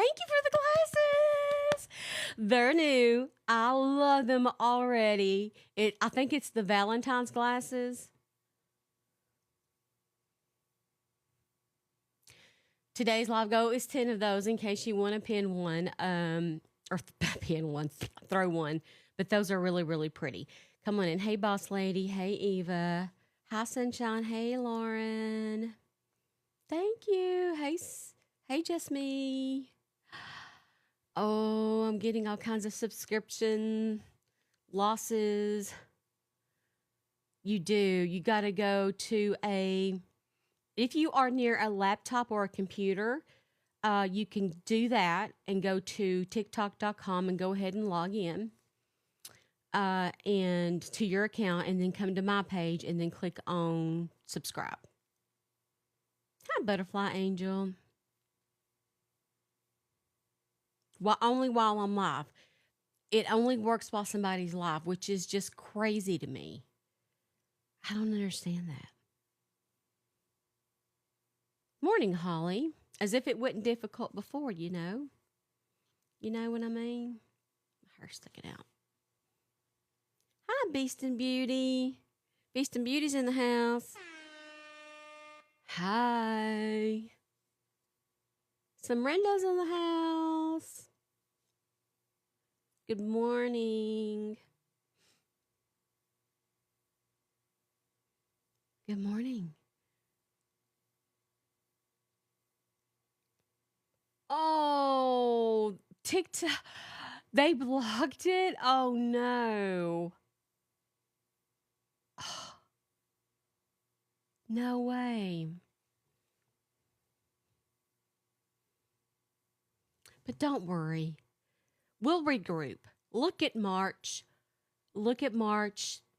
Thank you for the glasses. They're new. I love them already. I think it's the Valentine's glasses. Today's live goal is 10 of those in case you want to pin one, or pin one, throw one. But those are really, really pretty. Come on in. Hey, boss lady. Hey, Eva. Hi, sunshine. Hey, Lauren. Thank you. Hey, just me. Oh, I'm getting all kinds of subscription losses. You do. You got to go to if you are near a laptop or a computer, you can do that and go to tiktok.com and go ahead and log in and to your account and then come to my page and then click on subscribe. Hi, Butterfly Angel. Only while I'm live. It only works while somebody's live, which is just crazy to me. I don't understand that. Morning, Holly. As if it wasn't difficult before, you know. You know what I mean? My hair's sticking out. Hi, Beast and Beauty. Beast and Beauty's in the house. Hi. Some Rendo's in the house. Good morning. Good morning. Oh, TikTok. They blocked it? Oh, no. Oh, no way. But don't worry. We'll regroup. Look at March. We'll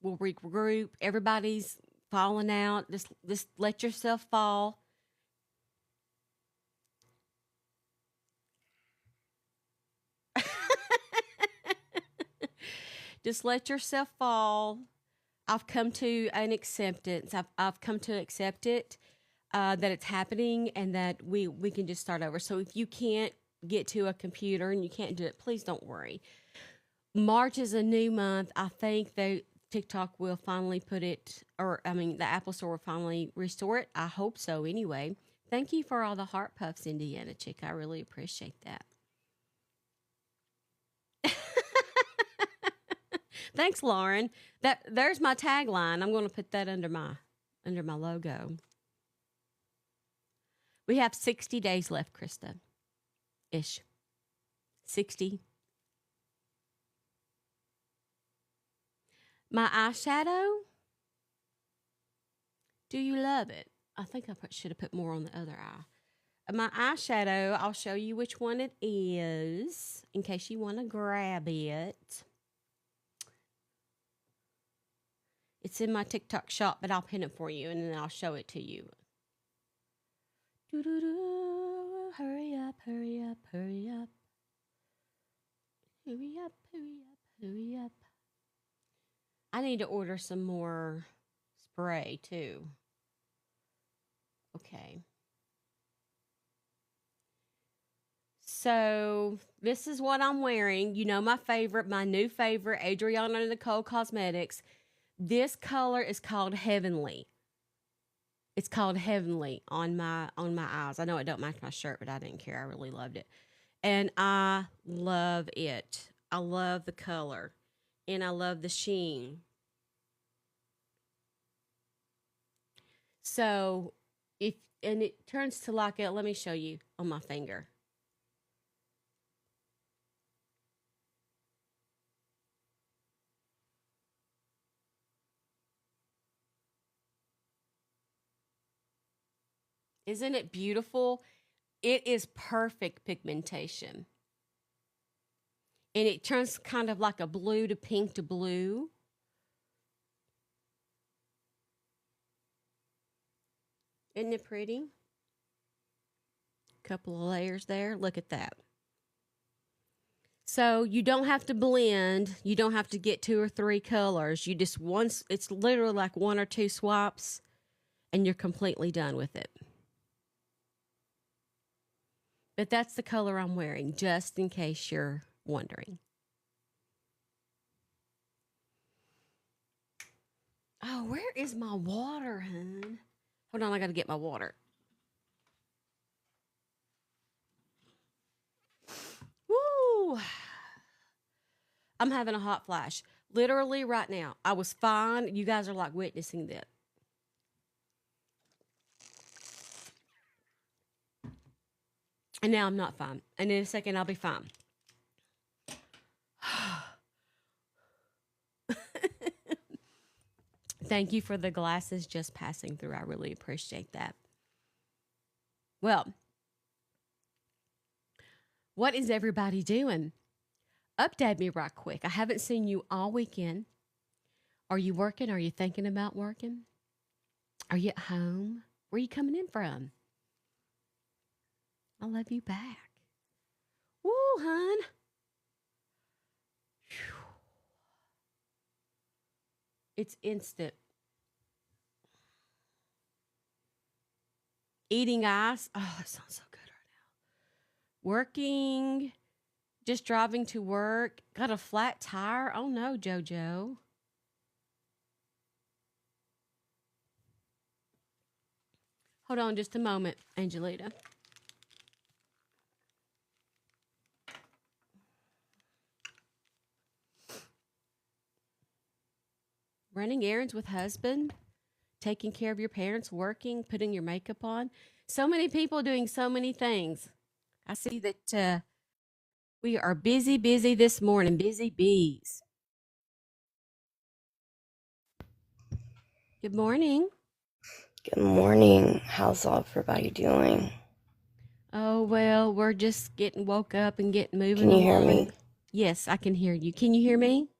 regroup. Everybody's falling out. Just let yourself fall. Just let yourself fall. I've come to an acceptance. I've come to accept it, that it's happening and that we can just start over. So if you can't get to a computer and you can't do it, please don't worry. March is a new month. I think TikTok will finally the Apple Store will finally restore it. I hope so anyway. Thank you for all the heart puffs, Indiana Chick. I really appreciate that. Thanks, Lauren. There's my tagline. I'm going to put that under my logo. We have 60 days left, Krista. Ish. 60. My eyeshadow. Do you love it? I think I should have put more on the other eye. My eyeshadow, I'll show you which one it is in case you want to grab it. It's in my TikTok shop, but I'll pin it for you, and then I'll show it to you. Hurry up, hurry up, hurry up. Hurry up, hurry up, hurry up. I need to order some more spray, too. Okay. So, this is what I'm wearing. You know my new favorite, Adriana Nicole Cosmetics. This color is called Heavenly. It's called Heavenly on my eyes. I know it don't match my shirt, but I didn't care. I really loved it. And I love it. I love the color. And I love the sheen. So, it turns to like let me show you on my finger. Isn't it beautiful? It is perfect pigmentation. And it turns kind of like a blue to pink to blue. Isn't it pretty? Couple of layers there. Look at that. So you don't have to blend. You don't have to get 2 or 3 colors. You just it's literally like 1 or 2 swipes and you're completely done with it. But that's the color I'm wearing, just in case you're wondering. Oh, where is my water, hun? Hold on, I got to get my water. Woo! I'm having a hot flash. Literally right now. I was fine. You guys are like witnessing this. And now I'm not fine. And in a second, I'll be fine. Thank you for the glasses just passing through. I really appreciate that. Well, what is everybody doing? Update me right quick. I haven't seen you all weekend. Are you working? Are you thinking about working? Are you at home? Where are you coming in from? I love you back. Woo, hun. Whew. It's instant. Eating ice. Oh, that sounds so good right now. Working. Just driving to work. Got a flat tire. Oh no, JoJo. Hold on just a moment, Angelita. Running errands with husband, taking care of your parents, working, putting your makeup on. So many people doing so many things. I see that we are busy this morning. Busy bees. Good morning. Good morning. How's everybody doing? Oh, well, we're just getting woke up and getting moving Can you along. hear me? Yes, I can hear you. Can you hear me?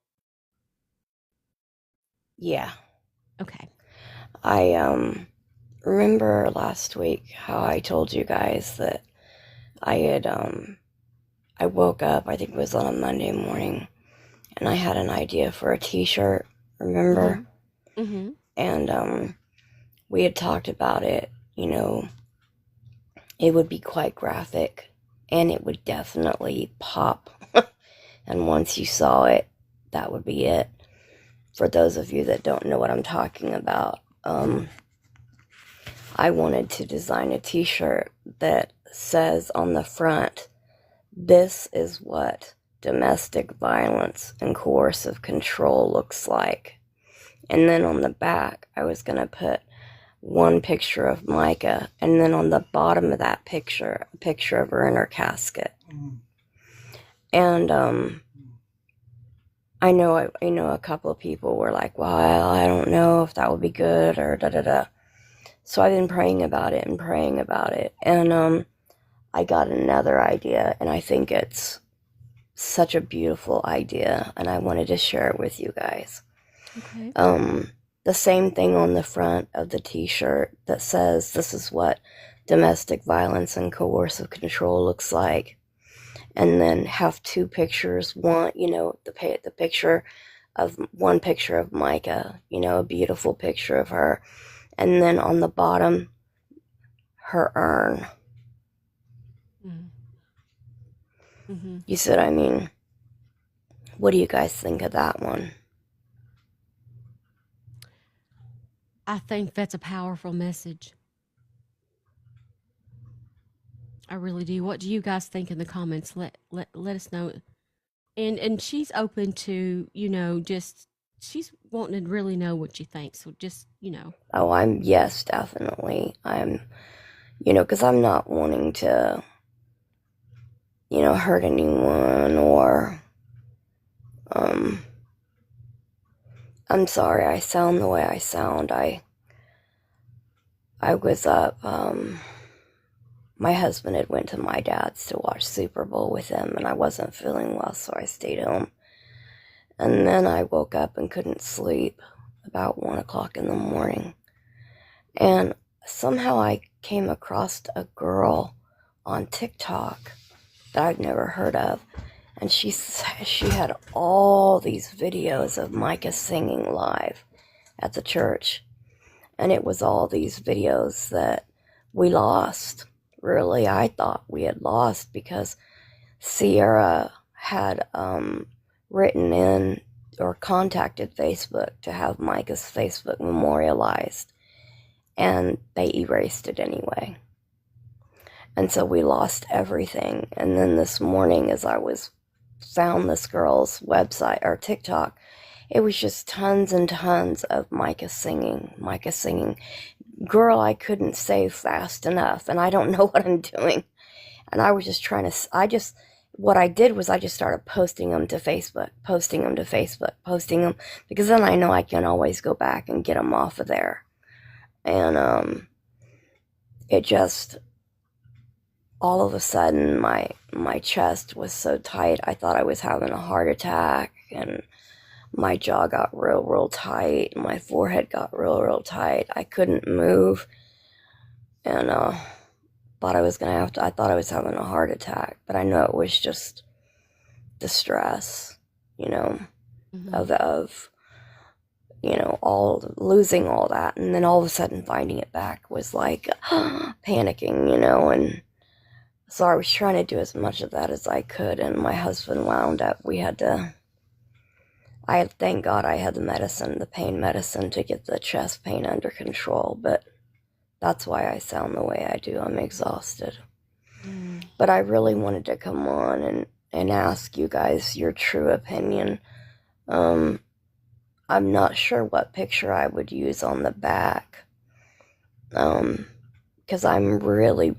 Yeah. Okay. I remember last week how I told you guys that I woke up, I think it was on a Monday morning, and I had an idea for a t-shirt, remember? Mm-hmm. And we had talked about it, it would be quite graphic and it would definitely pop. And once you saw it, that would be it. For those of you that don't know what I'm talking about, I wanted to design a t-shirt that says on the front, "This is what domestic violence and coercive control looks like." And then on the back, I was going to put one picture of Micah, and then on the bottom of that picture, a picture of her in her casket. And I know a couple of people were like, well, I don't know if that would be good or da-da-da. So I've been praying about it. And I got another idea, and I think it's such a beautiful idea, and I wanted to share it with you guys. Okay. The same thing on the front of the t-shirt that says, "This is what domestic violence and coercive control looks like." And then have two pictures, one, the picture of one picture of Micah, a beautiful picture of her. And then on the bottom, her urn. Mm-hmm. You see what I mean? What do you guys think of that one? I think that's a powerful message. I really do. What do you guys think in the comments? Let us know. And she's open to, just she's wanting to really know what you think. So just, Oh, yes, definitely. Because I'm not wanting to, hurt anyone or, I'm sorry I sound the way I sound. I was up, my husband had went to my dad's to watch Super Bowl with him, and I wasn't feeling well, so I stayed home. And then I woke up and couldn't sleep about 1 o'clock in the morning. And somehow I came across a girl on TikTok that I'd never heard of. And she had all these videos of Micah singing live at the church. And it was all these videos that we lost. really, I thought we had lost because Sierra had written in or contacted Facebook to have Micah's Facebook memorialized, and they erased it anyway. And so we lost everything. And then this morning, as I found this girl's website or TikTok, it was just tons and tons of Micah singing. Girl, I couldn't say fast enough, and I don't know what I'm doing. And I was just trying to, what I did was I just started posting them to Facebook, because then I know I can always go back and get them off of there. And it just, all of a sudden, my chest was so tight, I thought I was having a heart attack, and my jaw got real tight, my forehead got real tight. I couldn't move, and I thought I was having a heart attack, but I know it was just the stress, Mm-hmm. of losing all that, and then all of a sudden finding it back was like panicking, and so I was trying to do as much of that as I could, and my husband wound up, thank God I had the pain medicine to get the chest pain under control, but that's why I sound the way I do. I'm exhausted. Mm. But I really wanted to come on and ask you guys your true opinion. I'm not sure what picture I would use on the back, because I'm really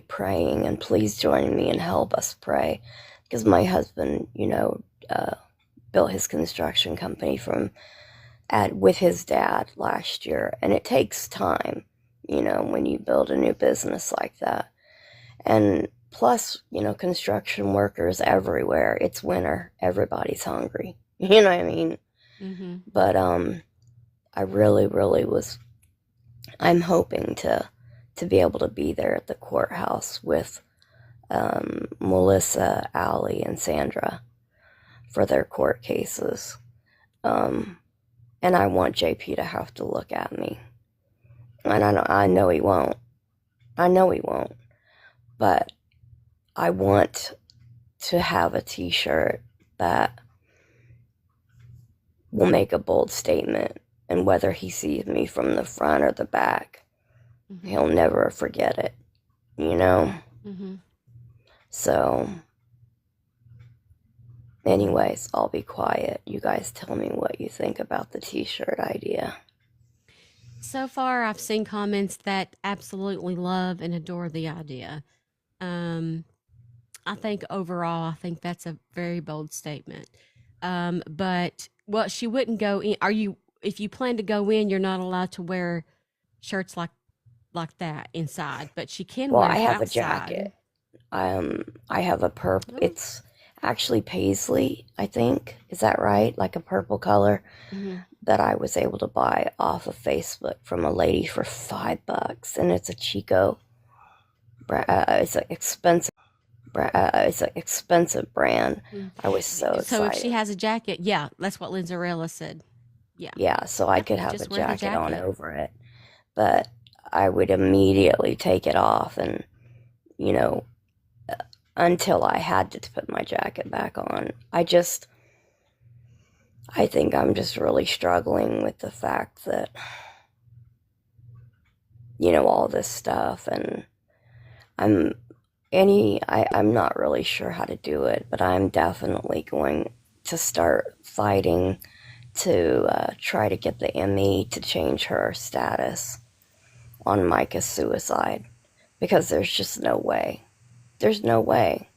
praying, and please join me and help us pray, because my husband, built his construction company with his dad last year, and it takes time, when you build a new business like that. And plus, construction workers everywhere. It's winter. Everybody's hungry. You know what I mean? Mm-hmm. But I really I'm hoping to be able to be there at the courthouse with Melissa, Allie, and Sandra for their court cases. And I want JP to have to look at me. And I know he won't. But I want to have a t-shirt that will make a bold statement, and whether he sees me from the front or the back, Mm-hmm. he'll never forget it, Mm-hmm. So anyways, I'll be quiet. You guys tell me what you think about the t-shirt idea. So far, I've seen comments that absolutely love and adore the idea. Um, I think overall, I think that's a very bold statement. But well, she wouldn't go in. If you plan to go in, you're not allowed to wear shirts like that inside, but she can Well, wear I it have a outside. jacket. I have a purple. Oh. It's actually paisley, I think. Is that right? Like a purple color Mm-hmm. that I was able to buy off of Facebook from a lady for $5, and it's a Chico. It's an expensive. It's an expensive brand. I was so So if she excited. has a jacket, yeah, that's what Lindsarella said. Yeah, Yeah, so I yep, could have a just wear the jacket on jacket. over it, but I would immediately take it off, and you know, until I had to put my jacket back on. I think I'm just really struggling with the fact that, all this stuff, and I'm not really sure how to do it, but I'm definitely going to start fighting to try to get the ME to change her status on Micah's suicide, because there's just no way. There's no way.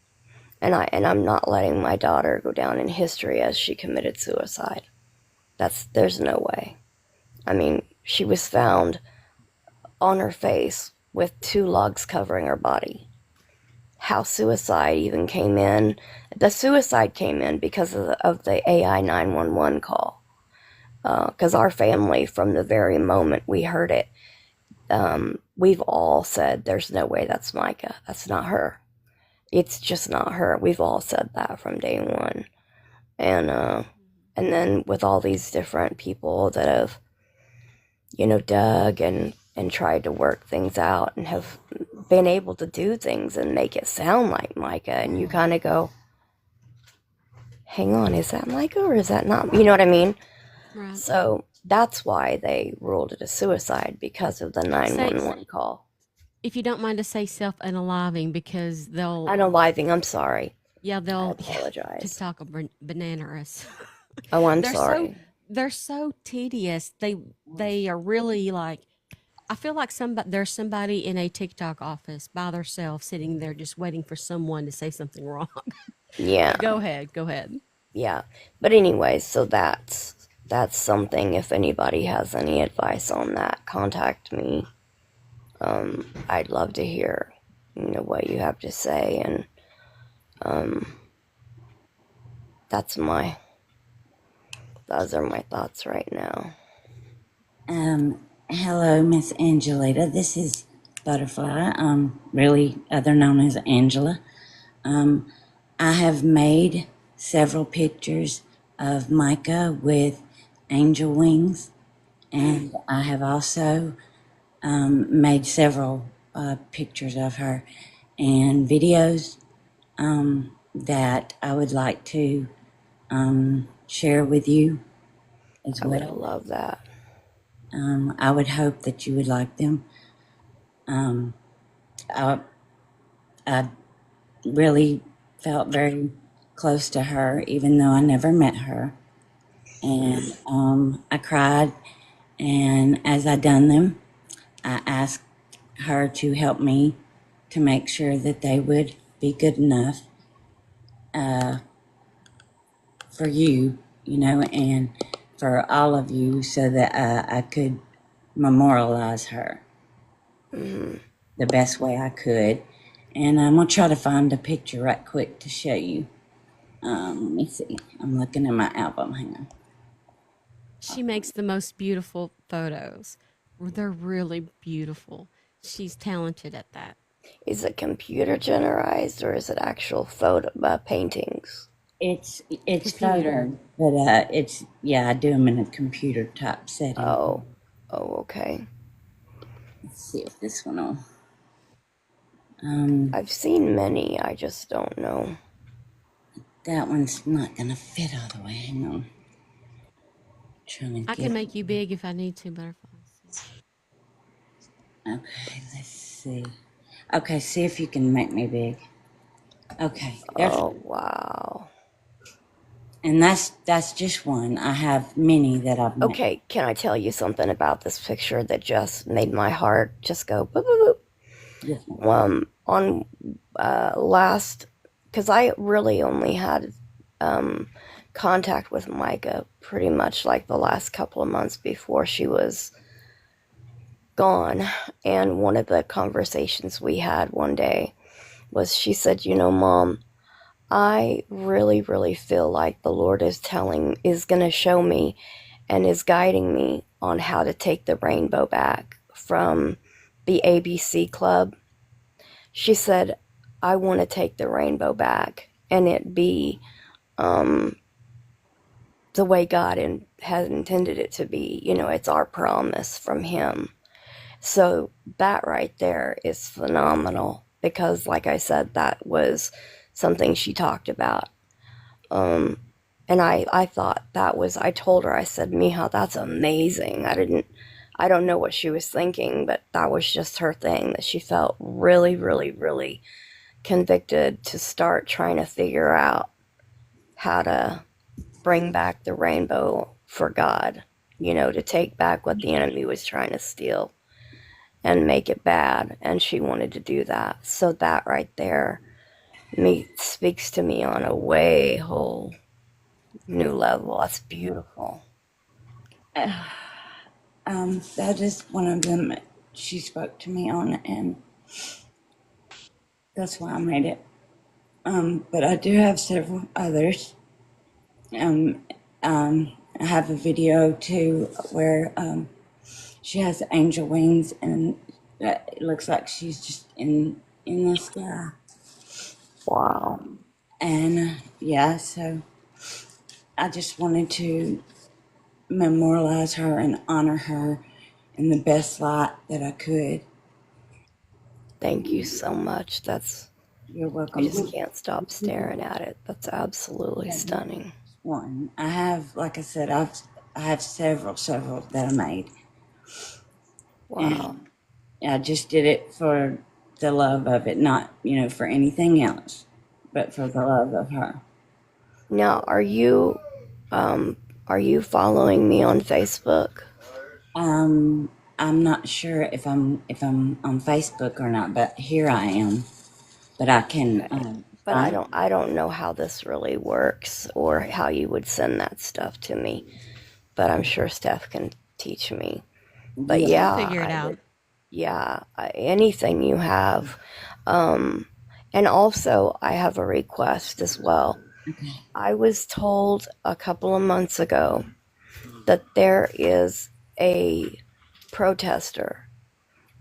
And I'm not letting my daughter go down in history as she committed suicide. There's no way. I mean, she was found on her face with 2 logs covering her body. How suicide even came in. The suicide came in because of the AI 911 call. Because our family, from the very moment we heard it, we've all said, there's no way that's Micah. That's not her. It's just not her. We've all said that from day one. And then with all these different people that have, dug and and tried to work things out and have been able to do things and make it sound like Micah. And you kind of go, hang on, is that Micah or is that not? You know what I mean? Right. So that's why they ruled it a suicide, because of the 911 call. If you don't mind to say self-unaliving, because they'll Unaliving, I'm sorry. yeah, I they'll apologize. TikTok bananas. Oh, I'm They're sorry. they're so tedious. They are really like, I feel like there's somebody in a TikTok office by themselves sitting there just waiting for someone to say something wrong. Yeah, Go ahead, go ahead. yeah. But anyway, so that's something. If anybody has any advice on that, contact me. I'd love to hear, what you have to say, and that's those are my thoughts right now. Hello, Miss Angelita. This is Butterfly, really other known as Angela. I have made several pictures of Micah with angel wings, and I have also made several pictures of her and videos that I would like to share with you as I would well. love that. I would hope that you would like them. I, I really felt very close to her, even though I never met her. And I cried, and as I done them, I asked her to help me to make sure that they would be good enough for you, and for all of you, so that I could memorialize her the best way I could. And I'm gonna try to find a picture right quick to show you. Let me see. I'm looking at my album. Hang on. She makes the most beautiful photos. They're really beautiful. She's talented at that. Is it computer generized or is it actual photo paintings? It's Computer. photo, but it's I do them in a computer type setting. Oh, okay. Let's see if this one will. I've seen many. I just don't know. That one's not gonna fit all the way. Hang on. Trying to I get. can make you big if I need to, butterflies. Okay, let's see. Okay, see if you can make me big. Okay, there's. Oh, wow. And that's just one. I have many that I've made. Okay, can I tell you something about this picture that just made my heart just go boop, boop, boop? Yes. On last, because I really only had contact with Micah pretty much like the last couple of months before she was gone. And one of the conversations we had one day was, she said, Mom, I really, really feel like the Lord is going to show me and is guiding me on how to take the rainbow back from the ABC Club. She said, I want to take the rainbow back and it be the way God has intended it to be. It's our promise from Him. So that right there is phenomenal because, like I said, that was something she talked about. And I thought that was, I told her, I said, Mija, that's amazing. I don't know what she was thinking, but that was just her thing, that she felt really, really, really convicted to start trying to figure out how to bring back the rainbow for God, to take back what the enemy was trying to steal and make it bad. And she wanted to do that. So that right there speaks to me on a way whole new level. That's beautiful. That is one of them she spoke to me on, and that's why I made it. But I do have several others. I have a video too where she has angel wings, and it looks like she's just in the sky. Wow. And so I just wanted to memorialize her and honor her in the best light that I could. Thank you so much. You're I welcome. just can't stop staring at it. That's absolutely stunning. One. I have, like I said, I have several that I made. Wow. And I just did it for the love of it, not, for anything else, but for the love of her. Now, are you following me on Facebook? I'm not sure if I'm on Facebook or not, but here I am. But I can Okay. But find. I don't know how this really works or how you would send that stuff to me. But I'm sure Steph can teach me. But Yeah. She'll yeah, figure it I out. would. Yeah, anything you have. Um, and also, I have a request as well. Okay. I was told a couple of months ago that there is a protester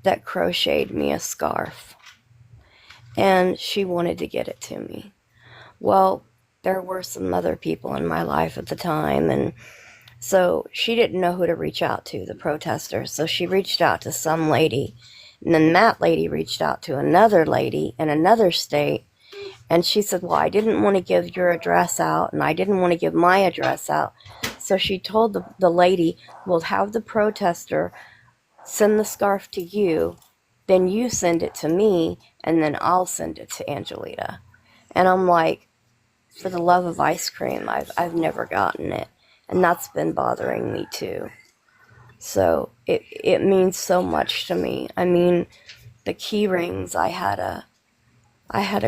that crocheted me a scarf and she wanted to get it to me. Well, there were some other people in my life at the time, and so she didn't know who to reach out to, the protester. So she reached out to some lady, and then that lady reached out to another lady in another state. And she said, well, I didn't want to give your address out, and I didn't want to give my address out. So she told the lady, we'll have the protester send the scarf to you, then you send it to me, and then I'll send it to Angelita. And I'm like, for the love of ice cream, I've never gotten it. And that's been bothering me too. So it means so much to me. I mean, the key rings, I had a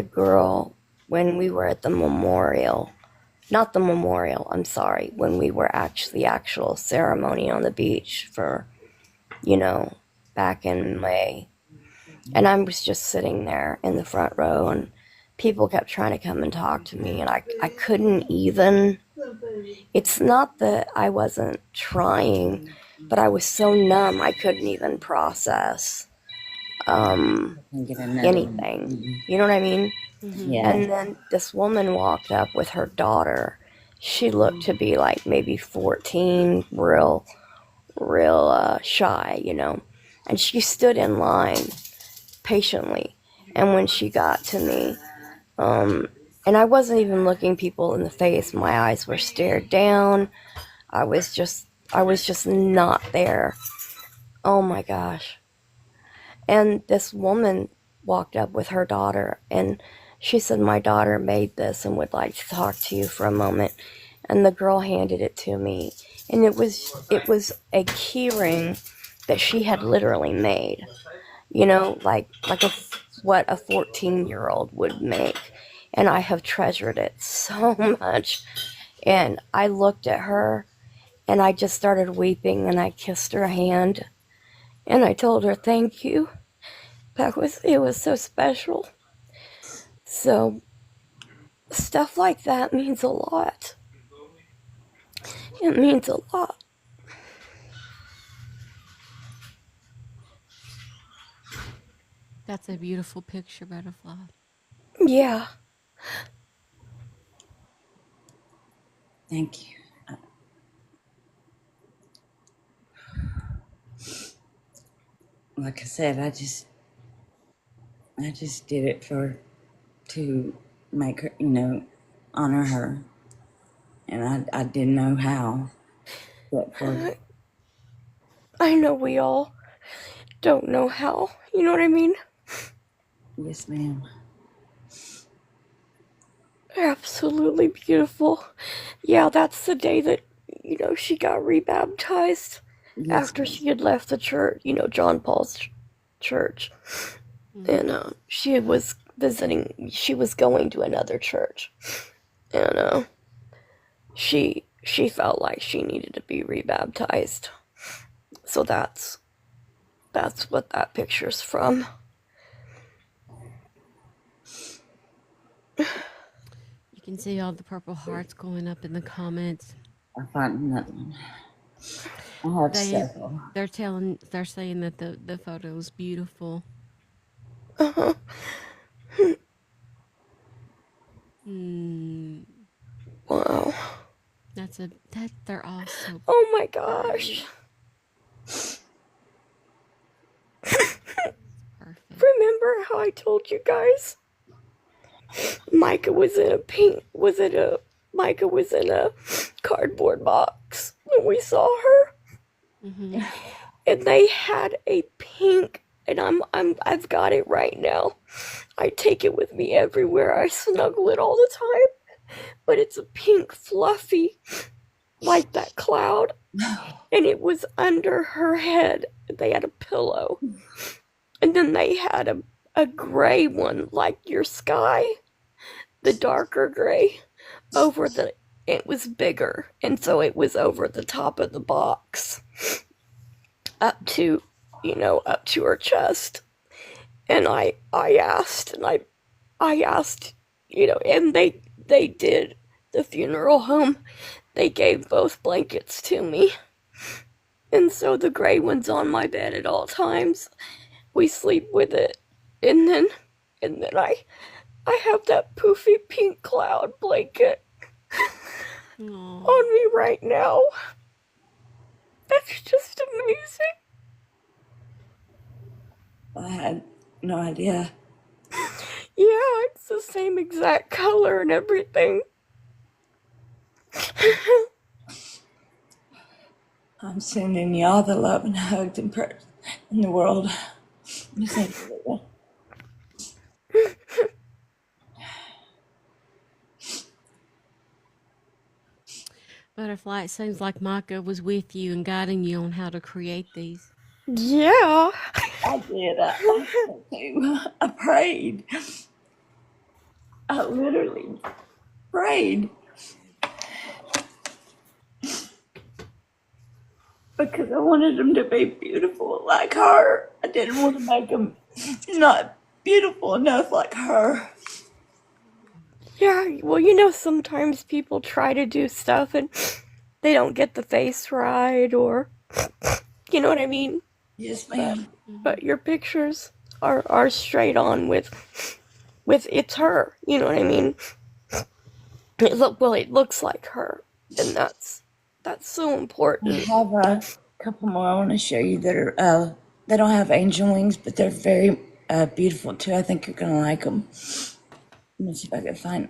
girl when we were at the memorial. Not the memorial, I'm sorry, when we were the actual ceremony on the beach for, back in May. And I was just sitting there in the front row, and people kept trying to come and talk to me, and I couldn't even. It's not that I wasn't trying, but I was so numb I couldn't even process anything. You know what I mean? Mm-hmm. Yeah. And then this woman walked up with her daughter. She looked to be like maybe 14, real shy, And she stood in line patiently. And when she got to me, and I wasn't even looking people in the face. My eyes were stared down. I was just not there. Oh my gosh. And this woman walked up with her daughter, and she said, my daughter made this and would like to talk to you for a moment. And the girl handed it to me, and it was a key ring that she had literally made. Like what a 14-year-old would make. And I have treasured it so much. And I looked at her, and I just started weeping, and I kissed her hand, and I told her thank you. It was so special. So stuff like that means a lot. It means a lot. That's a beautiful picture, Butterfly. Yeah. Thank you. Like I said, I just did it to make her, honor her, and I didn't know how. But for I know we all don't know how. You know what I mean? yes, ma'am. Absolutely beautiful. Yeah, that's the day that, she got rebaptized Yes, after she had left the church, John Paul's church. Mm-hmm. And she was she was going to another church. And she felt like she needed to be rebaptized. So that's what that picture's from. You can see all the purple hearts going up in the comments. I found another one. I have They several. they're saying that the photo is beautiful. Uh-huh. Mm, Wow. that they're all so Oh my gosh. told you guys. Micah was in a cardboard box when we saw her. Mm-hmm. And they had a pink, and I've got it right now. I take it with me everywhere. I snuggle it all the time. But it's a pink fluffy, like that cloud. And it was under her head. They had a pillow. And then they had a gray one, like your sky, the darker gray, it was bigger. And so it was over the top of the box, up to, up to her chest. And I asked, and they did, the funeral home, they gave both blankets to me. And so the gray one's on my bed at all times. We sleep with it. And then I have that poofy pink cloud blanket on me right now. That's just amazing. I had no idea. Yeah, it's the same exact color and everything. I'm sending y'all the love and hugs and prayers in the world. Miss Angela. Butterfly, it seems like Micah was with you and guiding you on how to create these. Yeah. I did. I prayed. I literally prayed. Because I wanted them to be beautiful like her. I didn't want to make them not beautiful enough like her. Yeah, well, sometimes people try to do stuff and they don't get the face right, or, you know what I mean? Yes, ma'am. But your pictures are straight on with it's her, you know what I mean? It looks like her, and that's so I important. have a couple more I want to show you that are, they don't have angel wings, but they're very beautiful too. I think you're going to like them. Let me see if I can find,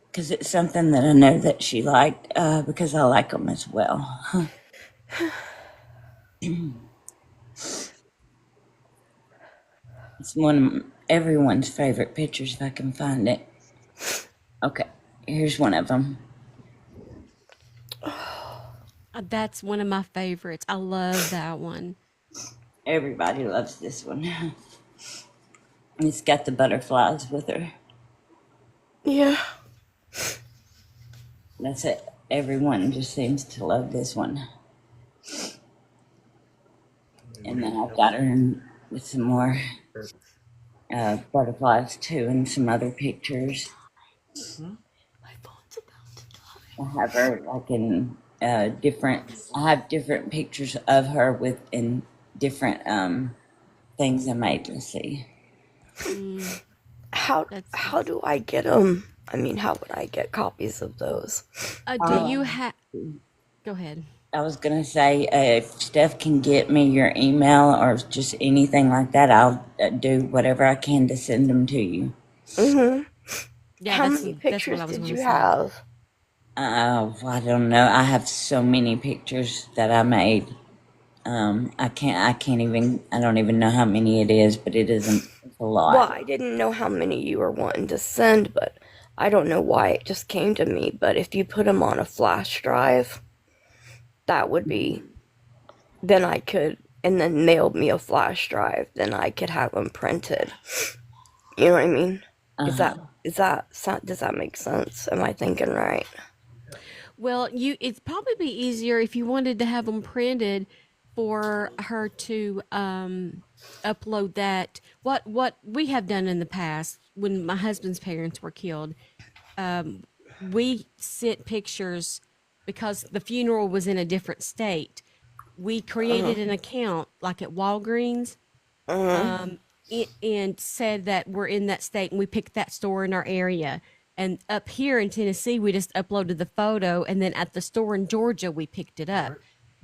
because it's something that I know that she liked, because I like them as well. It's one of everyone's favorite pictures if I can find it. Okay, here's one of them. That's one of my favorites. I love that one. Everybody loves this one. It's got the butterflies with her. Yeah. That's it. Everyone just seems to love this one. And then I've got her in with some more butterflies too, and some other pictures. I have her like in different. I have different pictures of her in different things I made. Let's see. How do I get them? I mean, how would I get copies of those? Do you have? Go ahead. I was gonna say, if Steph can get me your email or just anything like that, I'll do whatever I can to send them to you. Mm-hmm. Yeah, How that's many that's pictures what I was did going you to say. have? I don't know. I have so many pictures that I made. I can't even. I don't even know how many it is, but it isn't. It's a lot. Well, I didn't know how many you were wanting to send, but I don't know why it just came to me. But if you put them on a flash drive, that would be. Then I could, and then mailed me a flash drive. Then I could have them printed. You know what I mean? Does that make sense? Am I thinking right? Well, it'd probably be easier if you wanted to have them printed for her to upload that. What we have done in the past when my husband's parents were killed, we sent pictures because the funeral was in a different state. We created an account like at Walgreens, and said that we're in that state and we picked that store in our area. And up here in Tennessee, we just uploaded the photo, and then at the store in Georgia, we picked it up.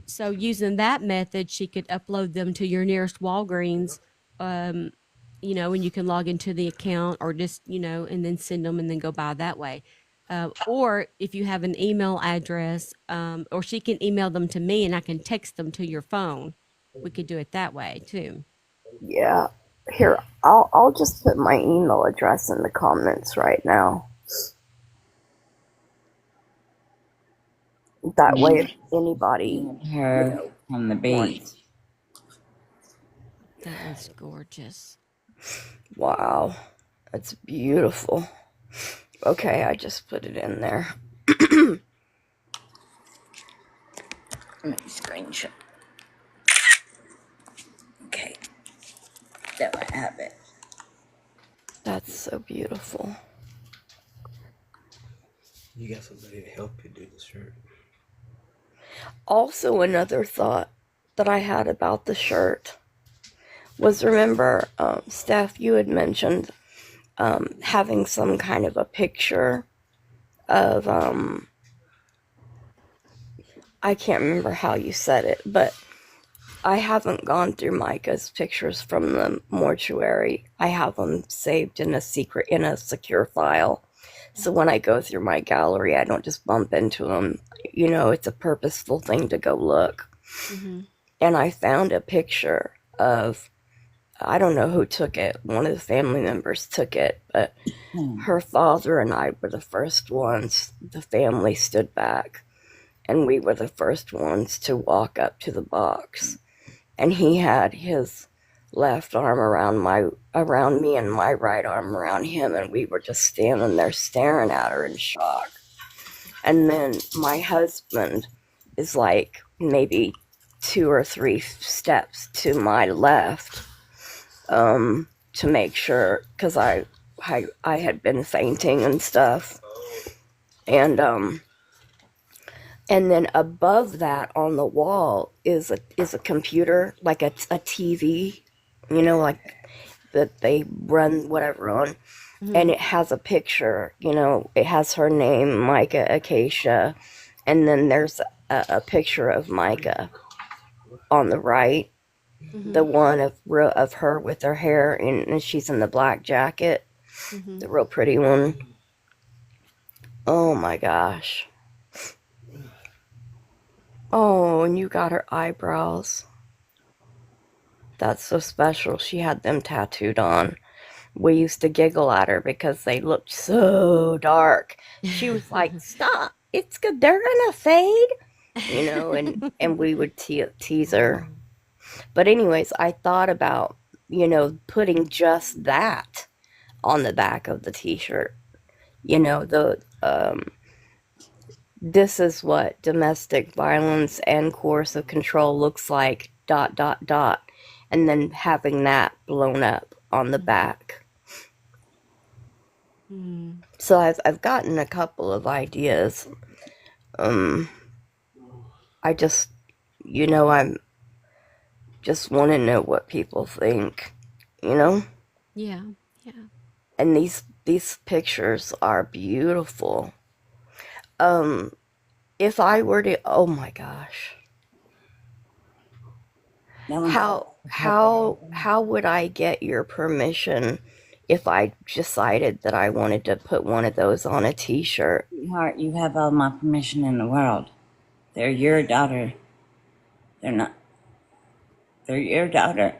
So using that method, she could upload them to your nearest Walgreens, and you can log into the account or just, and then send them and then go buy that way. Or if you have an email address, or she can email them to me and I can text them to your phone. We could do it that way too. Yeah. Here, I'll just put my email address in the comments right now. That way, if anybody Her on the beach. wants. That was gorgeous. Wow, that's beautiful. Okay, I just put it in there. Let me screenshot. Okay, there I have it. That's so beautiful. You got somebody to help you do the shirt. Also, another thought that I had about the shirt was, remember, Steph, you had mentioned having some kind of a picture of, I can't remember how you said it, but I haven't gone through Micah's pictures from the mortuary. I have them saved in a secure file. So when I go through my gallery, I don't just bump into them. It's a purposeful thing to go look. Mm-hmm. And I found a picture of, I don't know who took it. One of the family members took it, but her father and I were the first ones. The family stood back, and we were the first ones to walk up to the box. And he had his left arm around me and my right arm around him, and we were just standing there staring at her in shock. And then my husband is like maybe 2 or 3 steps to my left, to make sure, because I had been fainting and stuff. And then above that on the wall is a computer, like a TV, like that they run whatever on. Mm-hmm. And it has a picture, it has her name, Micah Acacia, and then there's a picture of Micah on the right, Mm-hmm. the one of her with her hair, and she's in the black jacket, Mm-hmm. the real pretty one. Oh my gosh. Oh, and you got her eyebrows. That's so special. She had them tattooed on. We used to giggle at her because they looked so dark. She was like, "Stop! It's good. They're gonna fade," and we would tease her. But anyways, I thought about putting just that on the back of the T-shirt. This is what domestic violence and coercive control looks like. ... And then having that blown up on the back. Mm. So I've gotten a couple of ideas. I just, I'm just want to know what people think, Yeah. Yeah. And these pictures are beautiful. If I were to, oh my gosh, how would I get your permission if I decided that I wanted to put one of those on a T-shirt? Sweetheart, you have all my permission in the world. They're your daughter. They're your daughter.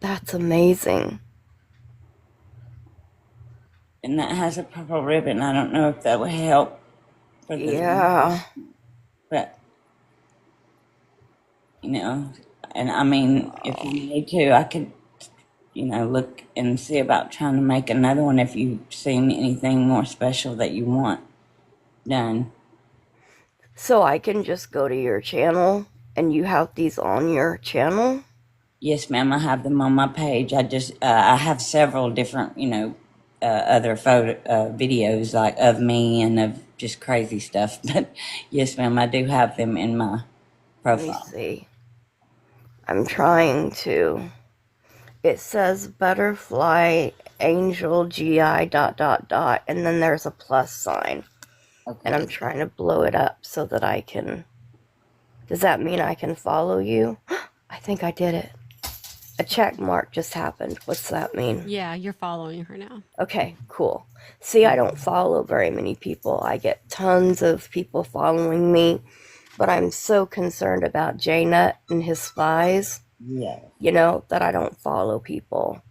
That's amazing. And that has a purple ribbon. I don't know if that would help. Yeah. But, and I mean, if you need to, I could, look and see about trying to make another one if you've seen anything more special that you want done. So I can just go to your channel and you have these on your channel? Yes, ma'am. I have them on my page. I have several different, other photo videos like of me and of just crazy stuff. But yes, ma'am, I do have them in my profile. Let me see. I'm trying to. It says butterfly angel GI ... and then there's a plus sign. and I'm Okay. trying to blow it up so that I can. Does that mean I can follow you? I think I did it. A check mark just happened. What's that mean? Yeah, you're following her now. Okay, cool. See, I don't follow very many people. I get tons of people following me, but I'm so concerned about J-Nut and his spies, Yeah. that I don't follow people.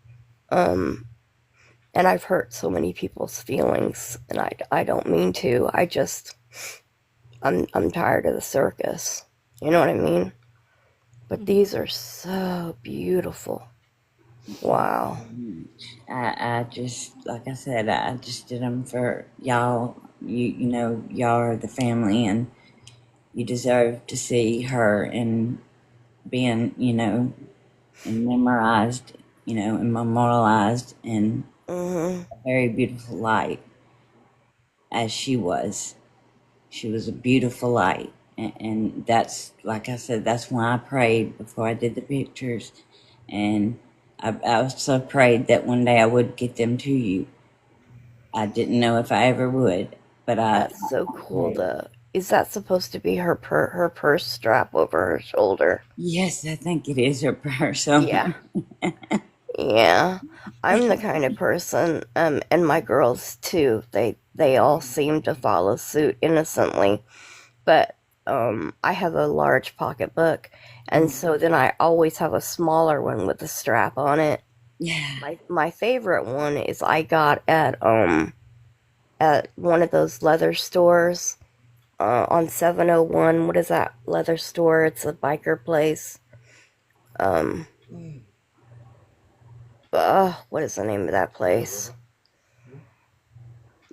Um, and I've hurt so many people's feelings, and I don't mean to. I'm tired of the circus. You know what I mean? But these are so beautiful. Wow. I just, like I said, I just did them for y'all. You know, y'all are the family, and you deserve to see her and being, and memorized, and memorialized in Mm-hmm. a very beautiful light as she was. She was a beautiful light. And that's, like I said, that's why I prayed before I did the pictures. And I also prayed that one day I would get them to you. I didn't know if I ever would, but That's so I cool. prayed. Is that supposed to be her purse strap over her shoulder? Yes, I think it is her purse. Yeah. Yeah. I'm the kind of person, and my girls too. They all seem to follow suit innocently, but I have a large pocketbook, and so then I always have a smaller one with a strap on it. Yeah. My favorite one is I got at one of those leather stores on 701. What is that leather store? It's a biker place. Um, what is the name of that place?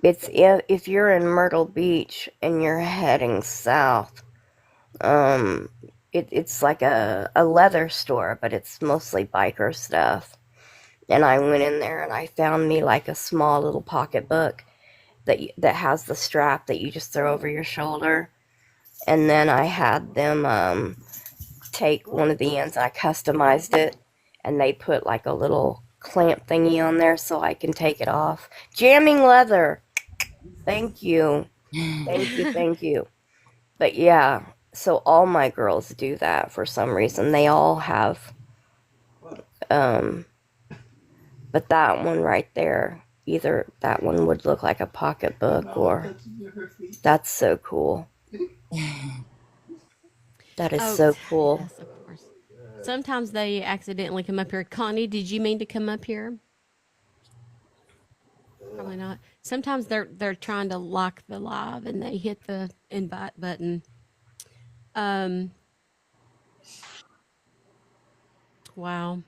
It's if you're in Myrtle Beach and you're heading south. Um, it's like a leather store, but it's mostly biker stuff. And I went in there and I found me like a small little pocketbook that has the strap that you just throw over your shoulder. And then I had them take one of the ends. I customized it, and they put like a little clamp thingy on there so I can take it off. Jamming leather. Thank you. Thank you. Thank you. But yeah, so all my girls do that for some reason. They all have, um, but that one right there, either that one would look like a pocketbook or that's so cool. That is Oh, so cool. yes, of course. Sometimes they accidentally come up here. Connie, did you mean to come up here? Probably not. Sometimes they're trying to lock the live and they hit the invite button. Um, wow,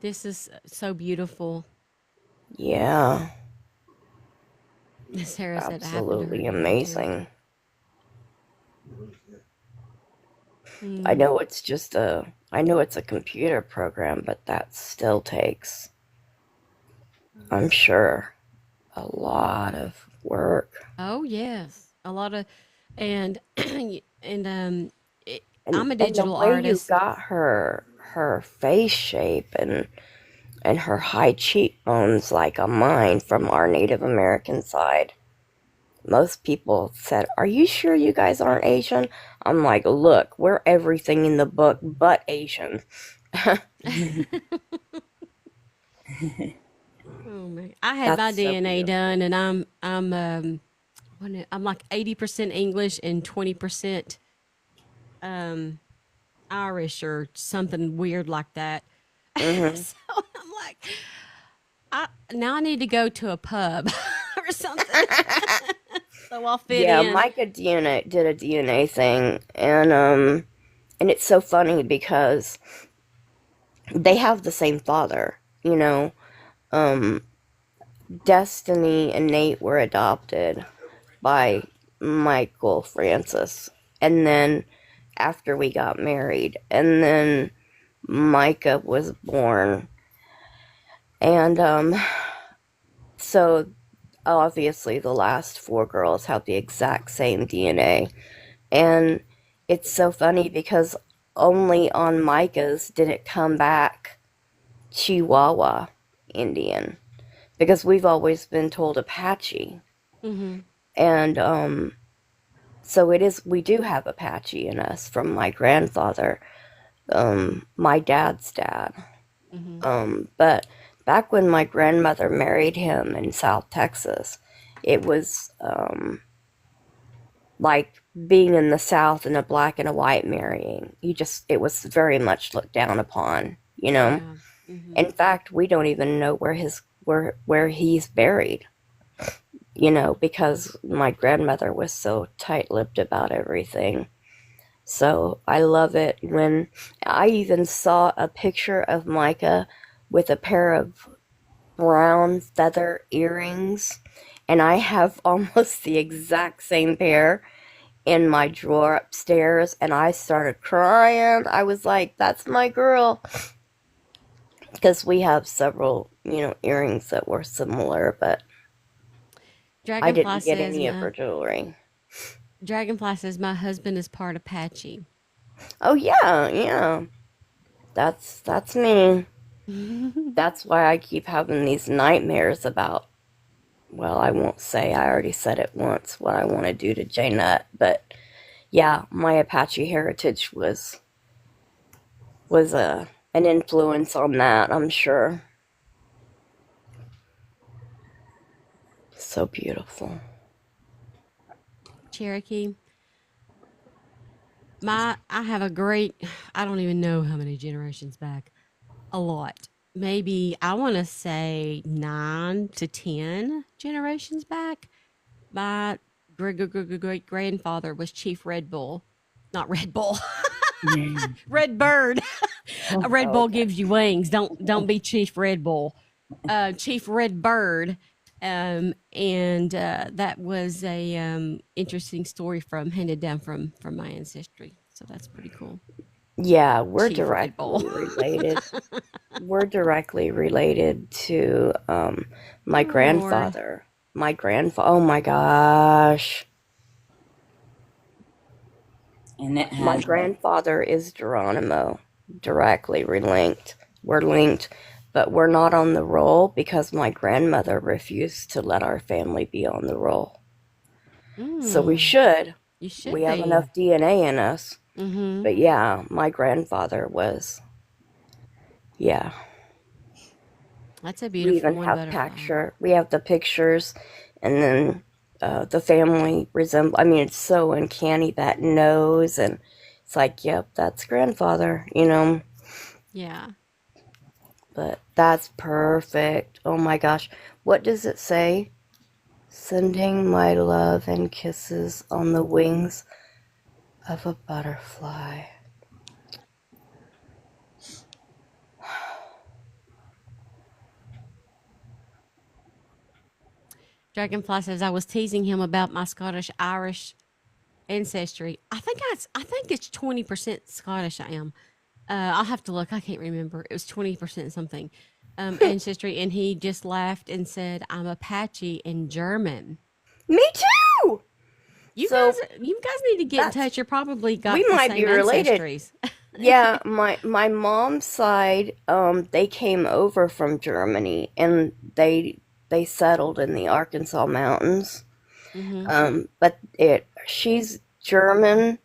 this is so beautiful. Yeah, Sarah said it happened to her absolutely today too. amazing. I Mm. know I know it's a computer program, but that still takes, I'm sure, a lot of work. Oh yes, a lot of, and and it, And I'm a the digital way you artist. got her face shape and her high cheekbones like a mine from our Native American side. Most people said, "Are you sure you guys aren't Asian?" I'm like, "Look, we're everything in the book but Asian." Oh man, I had my That's so DNA beautiful. done, and I'm like 80% English and 20% um Irish or something weird like that. Hmm. So I'm like, now I need to go to a pub or something so I'll fit Yeah, in. Micah DNA did a DNA thing, and it's so funny because they have the same father. Um, Destiny and Nate were adopted by Michael Francis, and then after we got married, and then Micah was born, and so obviously the last four girls have the exact same DNA, and it's so funny because only on Micah's did it come back Chihuahua Indian because we've always been told Apache. Hmm. And so we do have Apache in us from my grandfather, my dad's dad. Mm-hmm. But back when my grandmother married him in South Texas, it was like being in the South and a black and a white marrying. It was very much looked down upon, you know. Yeah. Mm-hmm. In fact, we don't even know where he's buried, you know, because my grandmother was so tight-lipped about everything. So I love it when I even saw a picture of Micah with a pair of brown feather earrings, and I have almost the exact same pair in my drawer upstairs, and I started crying. I was like, that's my girl. Because we have several, you know, earrings that were similar, but I Dragonfly didn't get says any of my her jewelry. Dragonfly says my husband is part Apache. Oh yeah, yeah. That's me. That's why I keep having these nightmares about, well, I won't say, I already said it once, what I want to do to J Nut, but yeah, my Apache heritage was an influence on that, I'm sure. So beautiful. Cherokee. I have a great, I don't even know how many generations back. A lot. Maybe I want to say 9 to 10 generations back. My great grandfather was Chief Red Bull, not Red Bull, Red Bird. A Red Oh, Bull okay. gives you wings. Don't be Chief Red Bull. Chief Red Bird. And that was a interesting story from handed down from my ancestry. So that's pretty cool. Yeah, we're Chief Red directly Bull. related. We're directly related to my Oh Lord. grandfather. Oh my gosh. And it My has, grandfather is Geronimo, directly linked. We're linked, but we're not on the roll because my grandmother refused to let our family be on the roll. So we Mm, should. you should We have be. enough DNA in us. Mm-hmm. But yeah, my grandfather was, yeah. That's a We beautiful even one, have butterfly. we have the pictures, and then the family resemble. I mean, it's so uncanny, that nose, and it's like, yep, that's grandfather, you know. Yeah. But that's perfect. Oh my gosh, what does it say? Sending my love and kisses on the wings of a butterfly. Dragonfly says I was teasing him about my Scottish Irish ancestry. I think it's 20% Scottish. I am. I'll have to look. I can't remember. It was 20% something ancestry, and he just laughed and said, "I'm Apache in German." Me too. So You guys need to get in that's touch. You're probably we got the might be same related. ancestries. Yeah, my mom's side, they came over from Germany, and they settled in the Arkansas mountains. Mm-hmm. But it she's German,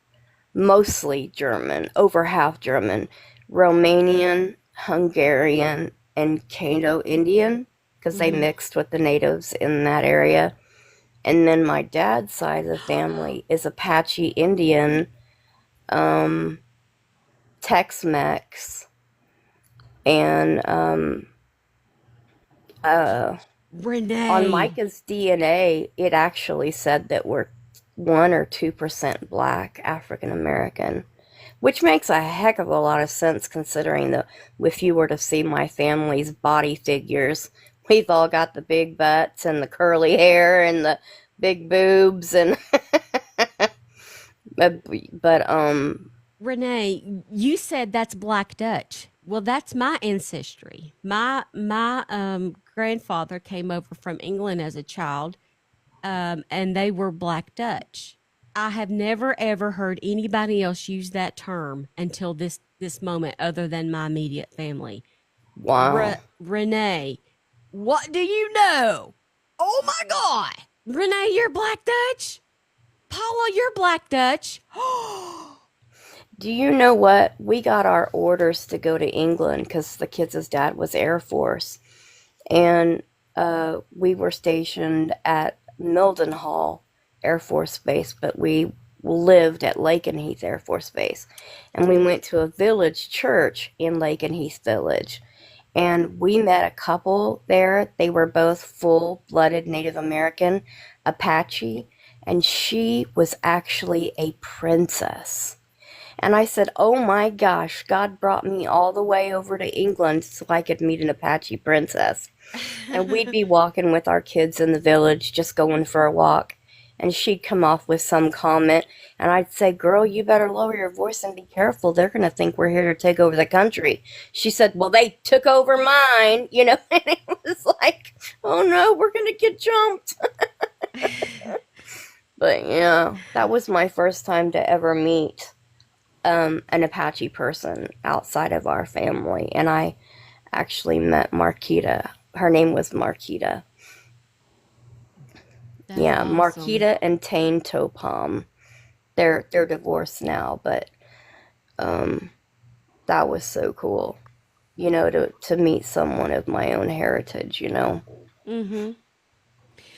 mostly German, over half German, Romanian, Hungarian, and Kano Indian, because they Mm-hmm. mixed with the natives in that area. And then my dad's side of the family is Apache Indian, um, Tex-Mex, and uh, on Renee. Micah's DNA, it actually said that we're 1 or 2% black African American, which makes a heck of a lot of sense considering that if you were to see my family's body figures, we've all got the big butts and the curly hair and the big boobs and but Renee, you said that's Black Dutch. Well, that's my ancestry. My grandfather came over from England as a child, and they were Black Dutch. I have never ever heard anybody else use that term until this moment, other than my immediate family. wow. Renee, what do you know? Oh my God! Renee, you're Black Dutch. Paula, you're Black Dutch. Do you know what? We got our orders to go to England because the kids' dad was Air Force. And we were stationed at Mildenhall Air Force Base, but we lived at Lakenheath Air Force Base. And we went to a village church in Lakenheath Village. And we met a couple there. They were both full-blooded Native American Apache, and she was actually a princess. And I said, oh my gosh, God brought me all the way over to England so I could meet an Apache princess. And we'd be walking with our kids in the village, just going for a walk. And she'd come off with some comment, and I'd say, girl, you better lower your voice and be careful. They're going to think we're here to take over the country. She said, well, they took over mine, you know, and it was like, oh no, we're going to get jumped. But yeah, that was my first time to ever meet an Apache person outside of our family. And I actually met Marquita. Her name was Marquita. That's Yeah, awesome. Marquita and Tane Topom. They're divorced now, but that was so cool. You know, to meet someone of my own heritage, you know. Mm-hmm.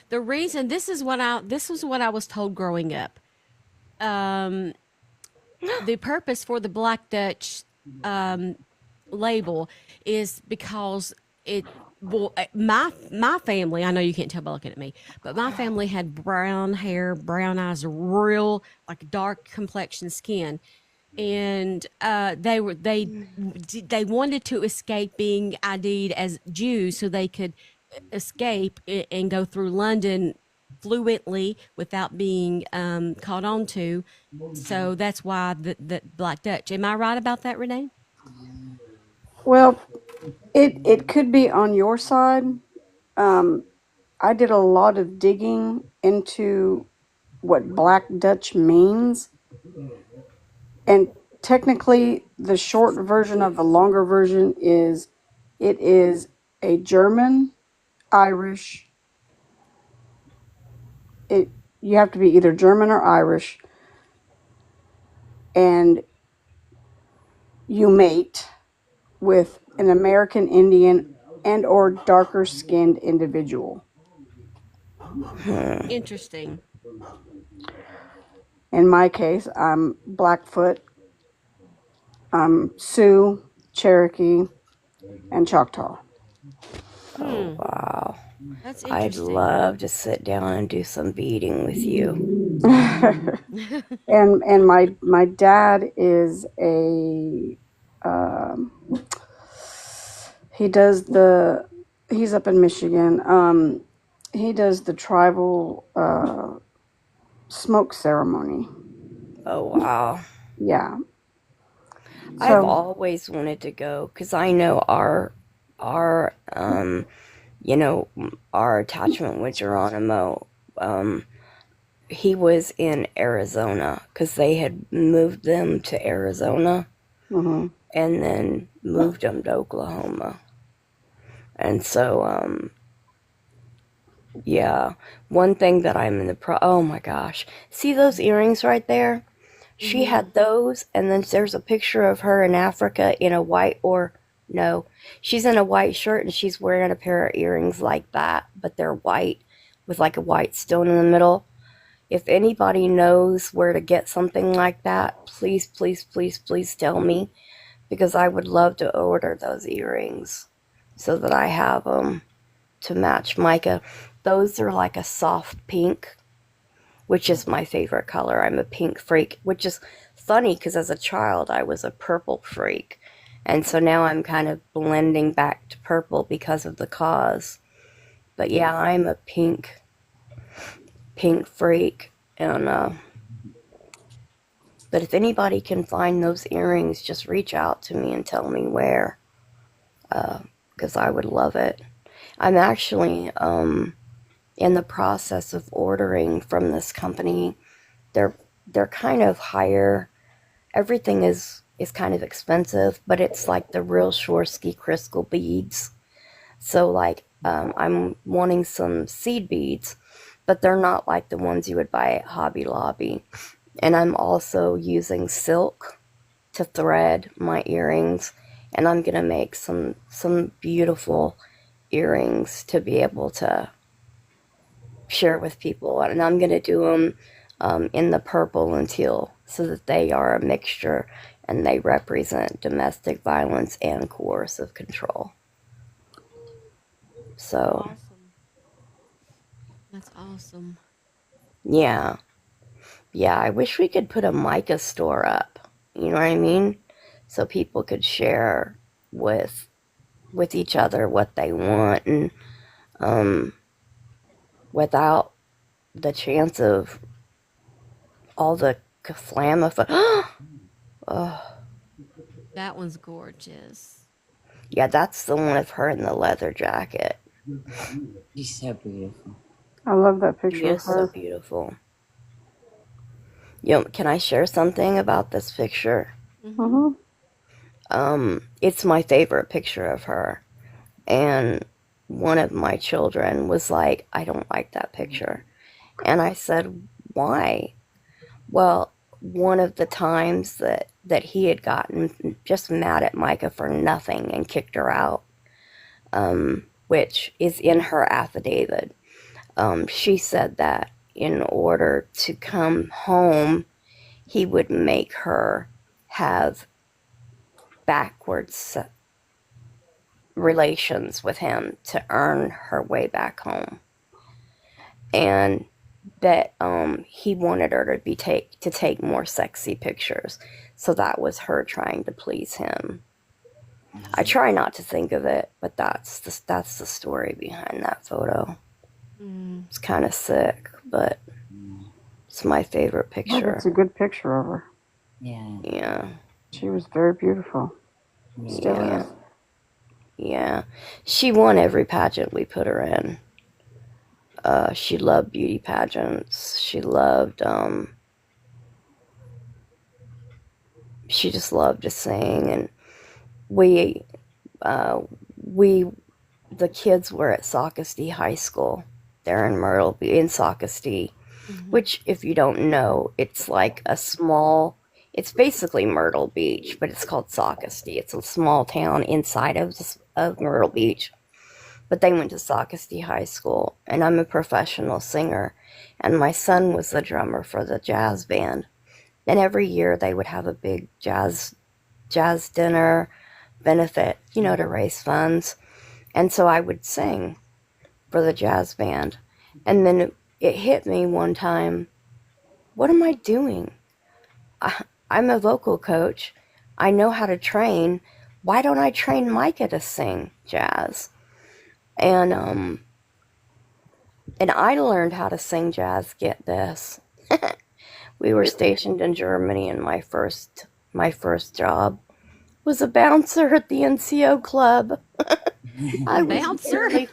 The reason this was what I was told growing up. The purpose for the Black Dutch label is because my family, I know you can't tell by looking at me, but my family had brown hair, brown eyes, real like dark complexion skin, and they wanted to escape being ID'd as Jews so they could escape and go through London fluently without being caught on to. So that's why the Black Dutch. Am I right about that, Renee? Well, it could be on your side. Um, I did a lot of digging into what Black Dutch means, and technically, the short version of the longer version is it is a German, Irish. It You have to be either German or Irish, and you mate with an American Indian and or darker skinned individual. Interesting. In my case, I'm Blackfoot, I'm Sioux, Cherokee, and Choctaw. Oh, wow. That's I'd interesting. love to sit down and do some beading with you. and my dad is a he does the he's up in Michigan. He does the tribal smoke ceremony. Oh, wow. Yeah. I've So always wanted to go because I know our you know, our attachment with Geronimo, he was in Arizona because they had moved them to Arizona mhm. and then moved them to Oklahoma. And so, yeah, one thing that I'm in oh my gosh, see those earrings right there? She had those, and then there's a picture of her in Africa in a white, or no, she's in a white shirt and she's wearing a pair of earrings like that, but they're white with like a white stone in the middle. If anybody knows where to get something like that, please, please, please, please tell me, because I would love to order those earrings so that I have them to match Micah. Those are like a soft pink, which is my favorite color. I'm a pink freak, which is funny because as a child I was a purple freak. And so now I'm kind of blending back to purple because of the cause. But yeah, I'm a pink freak. And but if anybody can find those earrings, just reach out to me and tell me where, because I would love it. I'm actually in the process of ordering from this company. They're kind of higher. Everything is kind of expensive, but it's like the real Swarovski crystal beads. So like I'm wanting some seed beads, but they're not like the ones you would buy at Hobby Lobby. And I'm also using silk to thread my earrings, and I'm gonna make some beautiful earrings to be able to share with people, and I'm gonna do them in the purple and teal so that they are a mixture and they represent domestic violence and coercive control. So Awesome. That's awesome. yeah, I wish we could put a Micah store up. You know what I mean? So people could share with each other what they want, and without the chance of all the flamify. Oh, That one's gorgeous. yeah, that's the one of her in the leather jacket. She's so beautiful. I love that She picture of is so her. beautiful. Can I share something about this picture? Mm-hmm. It's my favorite picture of her. And one of my children was like, I don't like that picture. And I said, why? Well, one of the times that he had gotten just mad at Micah for nothing and kicked her out, which is in her affidavit. She said that in order to come home, he would make her have backwards relations with him to earn her way back home, and that he wanted her to take more sexy pictures. So that was her trying to please him. I try not to think of it, but that's the story behind that photo. It's kind of sick, but it's my favorite But picture. it's a good picture of her. Yeah. Yeah. She was very beautiful. Still Yeah. is. Yeah. She won every pageant we put her in. She loved beauty pageants. She just loved to sing, and we, the kids were at Sockasty High School. They're in Myrtle Beach, in Sockasty, which, if you don't know, it's like it's basically Myrtle Beach, but it's called Sockasty. It's a small town inside of Myrtle Beach. But they went to Sockasty High School, and I'm a professional singer, and my son was the drummer for the jazz band. And every year they would have a big jazz dinner benefit, to raise funds. And so I would sing for the jazz band. And then it hit me one time, what am I doing? I'm a vocal coach. I know how to train. Why don't I train Micah to sing jazz? And I learned how to sing jazz, get this. We were stationed in Germany, and my first job was a bouncer at the NCO club. I was Bouncer? barely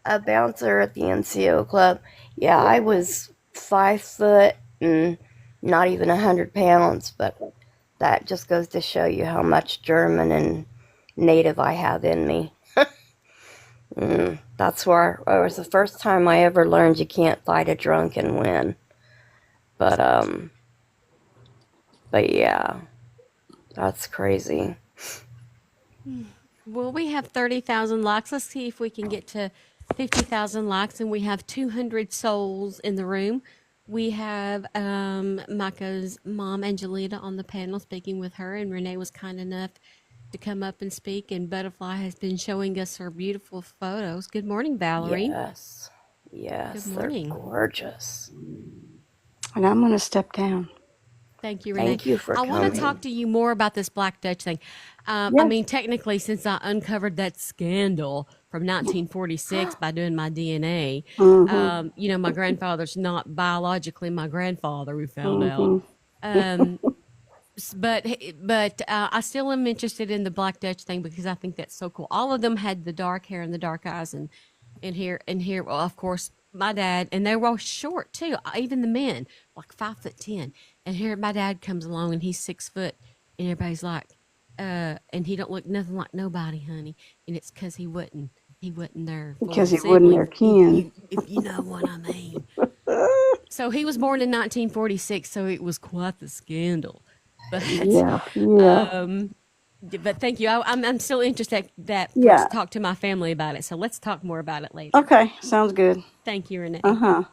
a bouncer at the NCO club. Yeah, I was 5 foot and not even 100 pounds, but that just goes to show you how much German and native I have in me. That's where it was the first time I ever learned you can't fight a drunk and win. But yeah, that's crazy. Well, we have 30,000 likes. Let's see if we can get to 50,000 likes, and we have 200 souls in the room. We have Micah's mom, Angelita, on the panel speaking with her, and Renee was kind enough to come up and speak, and Butterfly has been showing us her beautiful photos. Good morning, Valerie. Yes, Good they're morning. gorgeous. And I'm going to step down. Thank you, Renee. Thank you for I want to coming. talk to you more about this Black Dutch thing. I Yes. mean, technically, since I uncovered that scandal from 1946 by doing my DNA, my grandfather's not biologically my grandfather, we found out. But I still am interested in the Black Dutch thing because I think that's so cool. All of them had the dark hair and the dark eyes, and here, well, of course, my dad, and they were all short too. Even the men, like 5'10". And here my dad comes along and he's 6 foot, and everybody's like, and he don't look nothing like nobody, honey. And it's because he wasn't there for Because the he wasn't their siblings, kin. if you know what I mean. So he was born in 1946, so it was quite the scandal. But Yeah, yeah, um, but thank you. I'm still interested to yeah. talk to my family about it. So let's talk more about it later. Okay, sounds good. Thank you, Uh Renee. huh.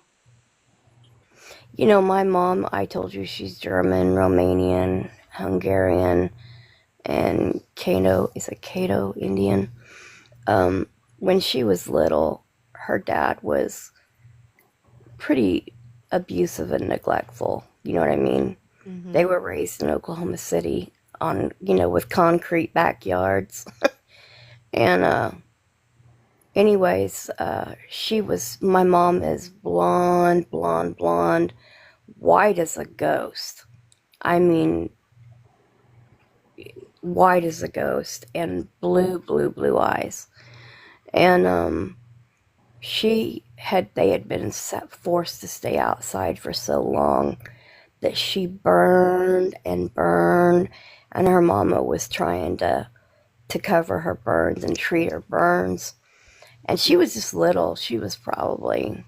You know, my mom, I told you she's German, Romanian, Hungarian, and Cato Indian. When she was little, her dad was pretty abusive and neglectful. You know what I mean? Mm-hmm. They were raised in Oklahoma City with concrete backyards. And, anyways, my mom is blonde, blonde, blonde, white as a ghost. I mean, white as a ghost, and blue, blue, blue eyes. And, they had been forced to stay outside for so long that she burned and burned, and her mama was trying to cover her burns and treat her burns. And she was just little. She was probably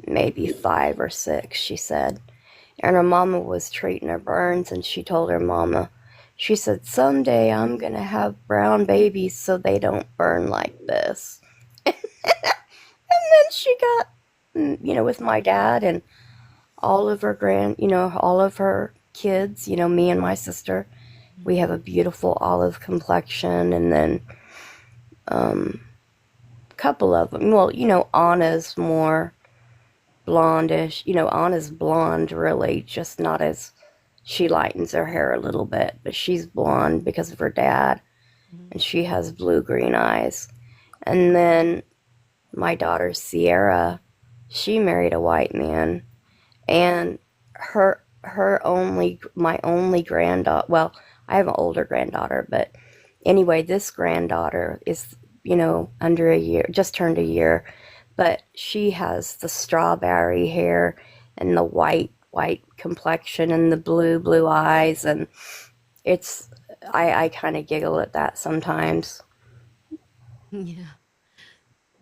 maybe 5 or 6, she said. And her mama was treating her burns, and she told her mama, she said, someday I'm going to have brown babies so they don't burn like this. And then she got, with my dad and all of all of her kids, me and my sister. We have a beautiful olive complexion, and then a couple of them. Well, Anna's more blondish. Anna's blonde, really, just not as she lightens her hair a little bit, but she's blonde because of her dad, and she has blue-green eyes. And then my daughter Sierra, she married a white man, and my only granddaughter, well, I have an older granddaughter, but anyway, this granddaughter is, under a year, just turned a year, but she has the strawberry hair and the white complexion and the blue eyes, and I kind of giggle at that sometimes. Yeah,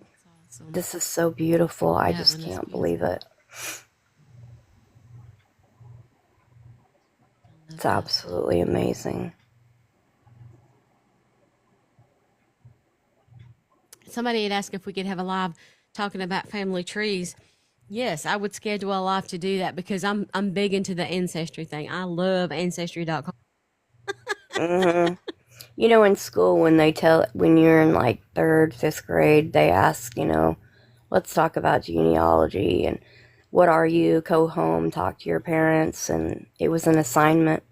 that's awesome. This is so beautiful. I That just one is can't beautiful. believe it. I love It's that. absolutely amazing. Somebody had asked if we could have a live talking about family trees. Yes, I would schedule a live to do that because I'm big into the ancestry thing. I love ancestry.com. Hmm. In school, when you're in like 3rd, 5th grade, they ask, let's talk about genealogy and what are you? Go home, talk to your parents. And it was an assignment.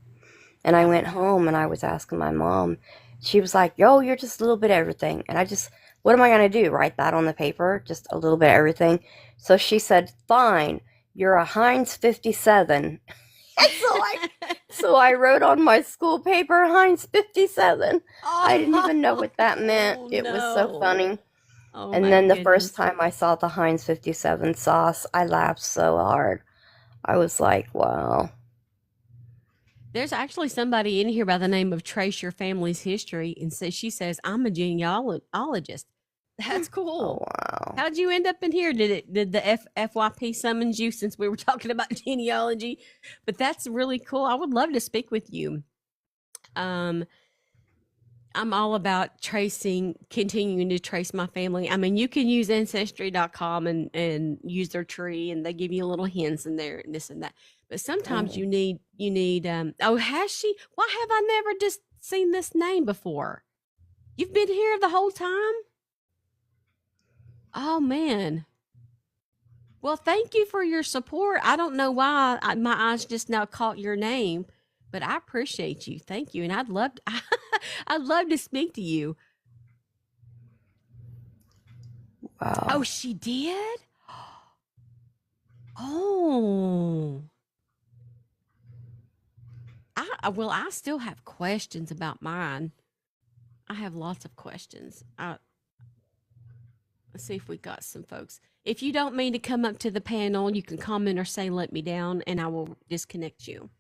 And I went home and I was asking my mom. She was like, yo, you're just a little bit of everything. And what am I going to do? Write that on the paper? Just a little bit of everything? So she said, fine, you're a Heinz 57. So I wrote on my school paper Heinz 57. I didn't even know what that meant. It was so funny. Oh And my then the goodness. first time I saw the Heinz 57 sauce, I laughed so hard. I was like, wow. There's actually somebody in here by the name of Trace Your Family's History, and she says, I'm a genealogist. That's Oh, cool. wow. How'd you end up in here? Did the FYP summons you since we were talking about genealogy? But that's really cool. I would love to speak with you. Um, I'm all about continuing to trace my family. I mean, you can use ancestry.com and use their tree, and they give you little hints in there and this and that. But sometimes Mm. you need oh, has she? Why have I never just seen this name before? You've been here the whole time? Oh man. Well, thank you for your support. I don't know why my eyes just now caught your name, but I appreciate you. Thank you, and I'd love to speak to you. Wow. Oh, she did? Oh. I still have questions about mine. I have lots of questions. Let's see if we got some folks. If you don't mean to come up to the panel, you can comment or say let me down and I will disconnect you.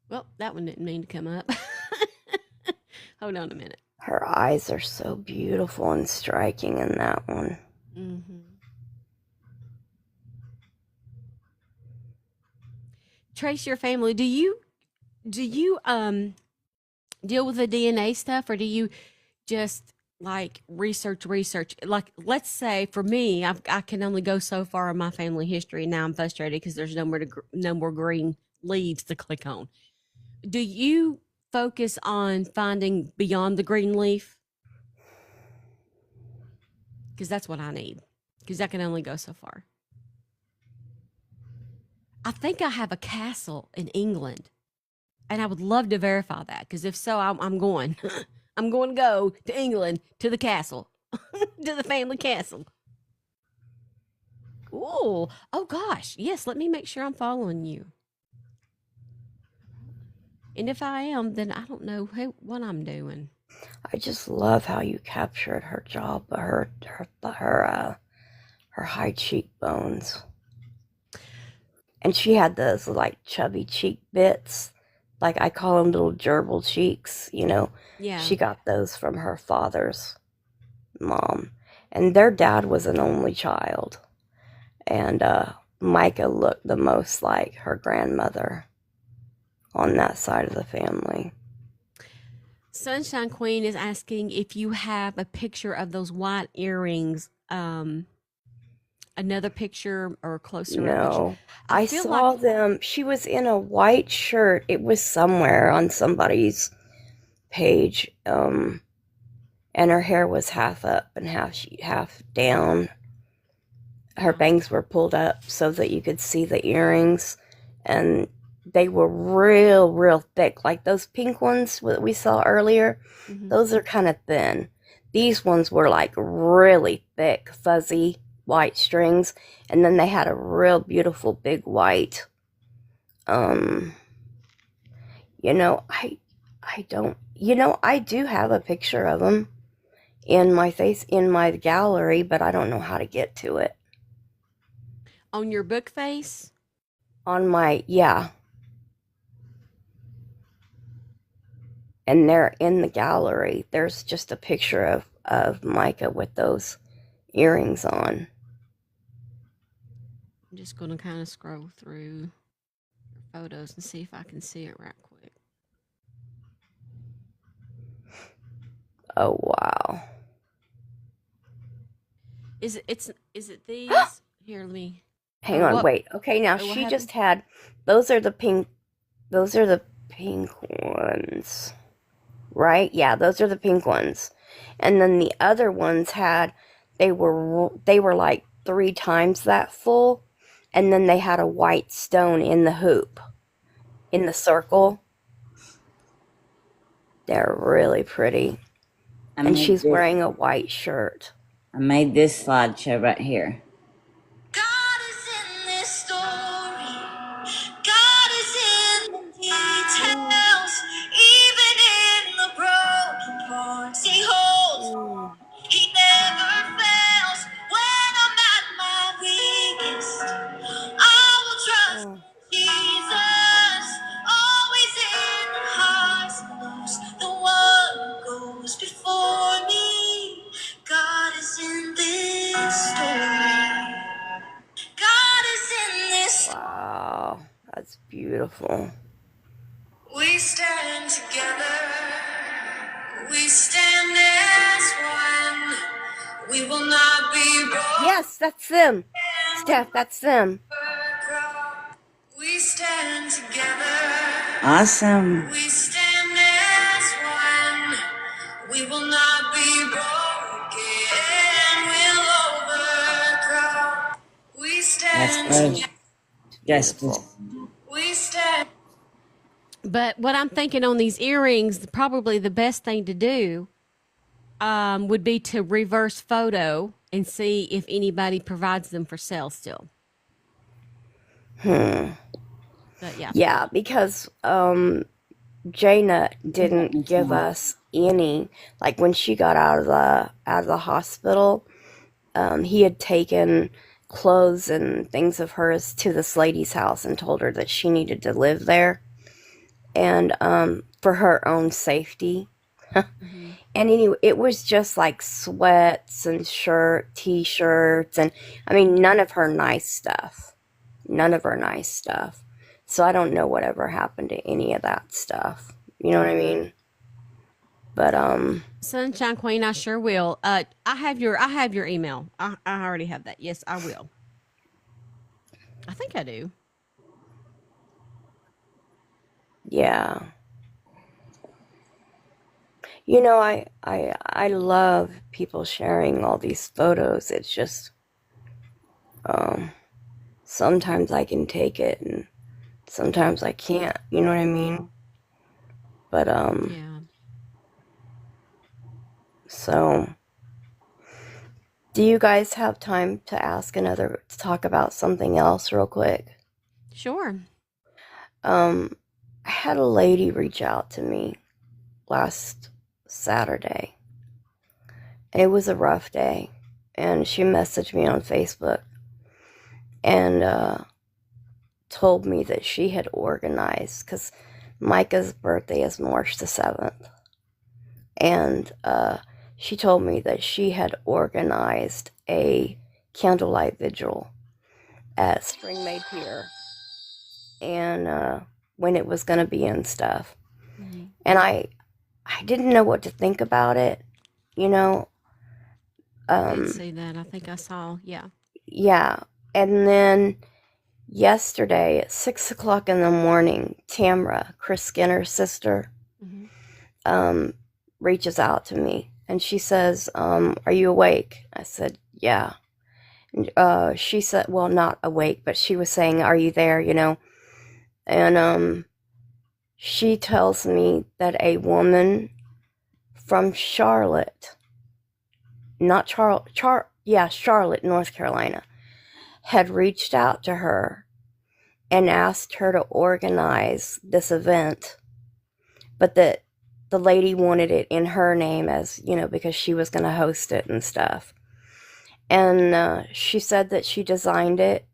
Well, that one didn't mean to come up. Hold on a minute. Her eyes are so beautiful and striking in that one. Mm-hmm. Trace your family. Do you deal with the DNA stuff, or do you just like research? Like, let's say for me, I can only go so far in my family history. And now I'm frustrated because there's no more green leaves to click on. Do you focus on finding beyond the green leaf? Because that's what I need. Because I can only go so far. I think I have a castle in England, and I would love to verify that. Because if so, I'm going. I'm going to go to England, to the castle, to the family castle. Ooh, oh gosh, yes. Let me make sure I'm following you. And if I am, then I don't know what I'm doing. I just love how you captured her jaw, her high cheekbones, and she had those like chubby cheek bits, like I call them little gerbil cheeks. Yeah. She got those from her father's mom, and their dad was an only child, and Micah looked the most like her grandmother on that side of the family. Sunshine Queen is asking if you have a picture of those white earrings. Another picture or a closer No, I feel saw like them. She was in a white shirt. It was somewhere on somebody's page, and her hair was half up and half down. Her bangs were pulled up so that you could see the earrings, and they were real thick. Like those pink ones that we saw earlier, those are kind of thin. These ones were like really thick, fuzzy white strings, and then they had a real beautiful big white. I don't. I do have a picture of them in my gallery, but I don't know how to get to it. On your book face? Yeah. And they're in the gallery. There's just a picture of Micah with those earrings on. I'm just going to kind of scroll through your photos and see if I can see it right quick. Oh, wow. Is it these? Here, let me. Hang on, wait. Okay, now she just had, those are the pink ones, right? Yeah, those are the pink ones. And then the other ones they were like 3 times that full, and then they had a white stone in the hoop, in the circle. They're really pretty. And she's wearing a white shirt. I made this slideshow right here. God is in this story. God is in the details, even in the broken parts. He holds on. He never fails. When I'm at my weakest, I will trust Jesus. Always in the highs and lows, the one who goes before me. God is in this story. God is in this. Wow, that's beautiful. We stand together. We stand as one. We will not be broken. Yes, that's them. Steph, that's them. We stand together. Awesome. We stand as one. We will not be broken. We'll overcome. We stand together. Beautiful. We stand. But what I'm thinking on these earrings, probably the best thing to do would be to reverse photo and see if anybody provides them for sale still. But yeah. Yeah, because Jaina didn't give us any. Like when she got out of the hospital, he had taken clothes and things of hers to this lady's house and told her that she needed to live there, and for her own safety. Hmm. And anyway, it was just like sweats and t-shirts, and I mean, none of her nice stuff. None of her nice stuff. So I don't know whatever happened to any of that stuff. You know what I mean? But Sunshine Queen, I sure will. I have your email. I already have that. Yes, I will. I think I do. yeah. I love people sharing all these photos. It's just um sometimes I can take it and sometimes I can't. You know what I mean? But Yeah. so do you guys have time to talk about something else real quick? Sure. Um, I had a lady reach out to me last Saturday. It was a rough day, and she messaged me on Facebook and told me that she had organized, because Micah's birthday is March the 7th, and she told me that she had organized a candlelight vigil at Spring May Pier, and when it was going to be and stuff. Mhm. And I didn't know what to think about it, you know. I did Um, see that. I think I saw. Yeah. yeah. And then yesterday at 6 o'clock in the morning, Tamra, Chris Skinner's sister, Hmm. um, reaches out to me and she says, "Are you awake?" I said, "Yeah." And, she said, well, not awake, but she was saying, "Are you there?" And she tells me that a woman from Charlotte, not Charlotte, North Carolina, had reached out to her and asked her to organize this event, but that the lady wanted it in her name, as because she was going to host it and stuff. And she said that she designed it,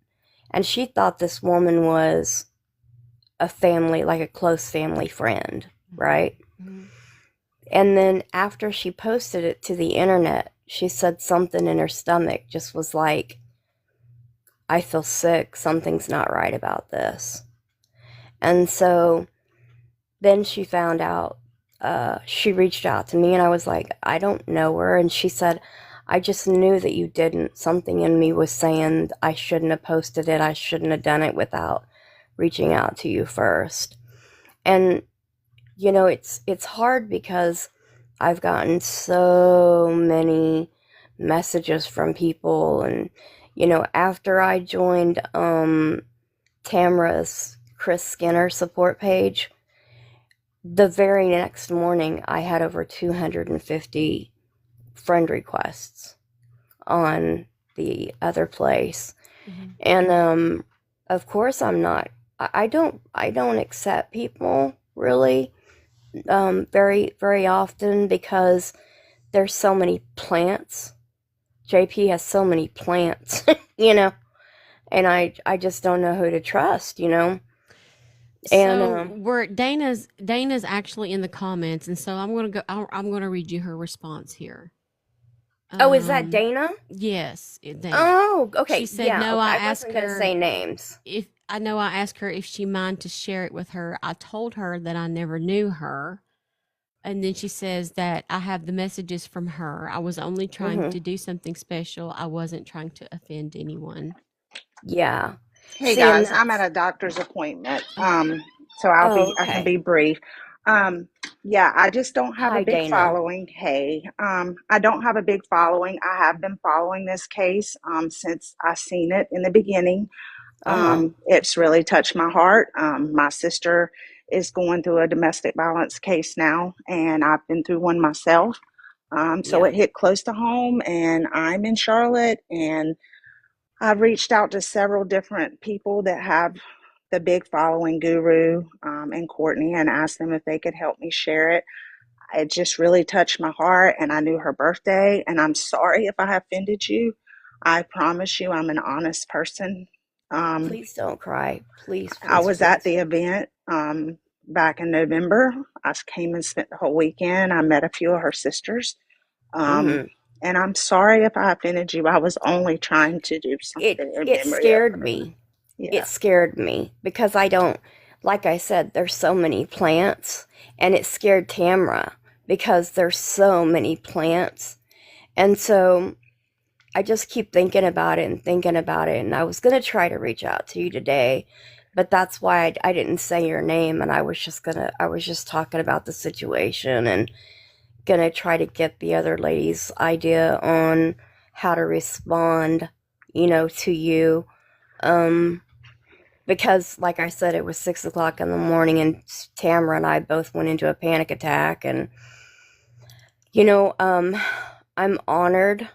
and she thought this woman was a family, like a close family friend, right? Hmm. And then after she posted it to the internet, she said something in her stomach just was like, "I feel sick. Something's not right about this." And so then she found out, she reached out to me, and I was like, "I don't know her." And she said, "I just knew that you didn't. Something in me was saying I shouldn't have posted it. I shouldn't have done it without reaching out to you first." And it's hard because I've gotten so many messages from people, and after I joined Tamra's Chris Skinner support page, the very next morning I had over 250 friend requests on the other place. Hmm. And of course I don't accept people really very very often, because there's so many plants. JP has so many plants, and I just don't know who to trust, and So we're Dana's actually in the comments, and so I'm gonna read you her response here. oh, is that Um, Dana? yes, Dana. Oh, She okay, said yeah, no. okay, I I asked wasn't gonna her say names. if I know. I asked her if she mind to share it with her. I told her that I never knew her, and then she says that I have the messages from her. I was only trying Mm-hmm. to do something special. I wasn't trying to offend anyone. Yeah. Hey See, and guys, I'm at that's a doctor's appointment. Oh, So oh, I can okay. be brief. Um, yeah, I just don't have a Hi, big Dana. following. Hey, I don't have a big following. I have been following this case since I seen it in the beginning. Uh-huh. It's really touched my heart. My sister is going through a domestic violence case now, and I've been through one myself. So Yeah. it hit close to home, and I'm in Charlotte, and I've reached out to several different people that have the big following, Guru and Courtney, and asked them if they could help me share it. It just really touched my heart, and I knew her birthday, and I'm sorry if I offended you. I promise you I'm an honest person. Um, Please don't cry. Please, I please, was at please. the event. back in November. I came and spent the whole weekend. I met a few of her sisters. Um, Mm-hmm. and I'm sorry if I offended you. I was only trying to do something in It memory of scared her. me. It Yeah. scared me because I don't, like I said, there's so many plants, and it scared Tamra because there's so many plants. And so I just keep thinking about it and thinking about it. And I was going to try to reach out to you today, but that's why I didn't say your name. And I was just talking about the situation and going to try to get the other lady's idea on how to respond, to you. Um, because, like I said, it was 6 o'clock in the morning, and Tamara and I both went into a panic attack. And, you know, um, I'm honored,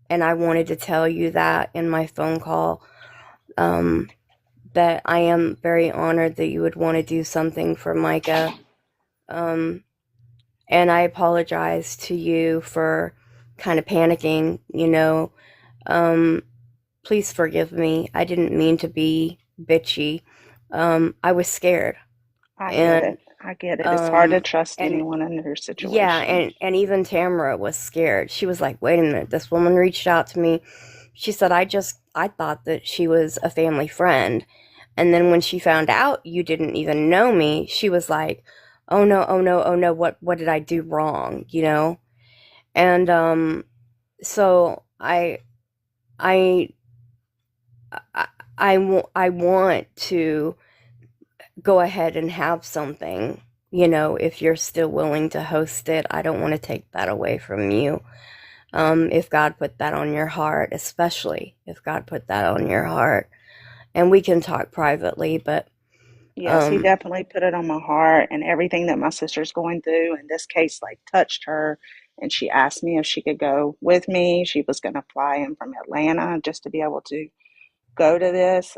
and I wanted to tell you that in my phone call, um, that I am very honored that you would want to do something for Micah. Um, and I apologize to you for kind of panicking, Um, please forgive me. I didn't mean to be bitchy. I was scared. I get And it. I get it. It's hard to um trust and anyone in your yeah, situation. and even Tamara was scared. She was like, "Wait a minute. This woman reached out to me." She said, I thought that she was a family friend. And then when she found out you didn't even know me, she was like, "Oh no, oh no, oh no. What did I do wrong?" And so I I I want to go ahead and have something, if you're still willing to host it. I don't want to take that away from you. If God put that on your heart, especially if God put that on your heart. And we can talk privately, but Yes, he um, definitely put it on my heart, and everything that my sister's going through in this case like touched her, and she asked me if she could go with me. She was going to fly in from Atlanta just to be able to go to this.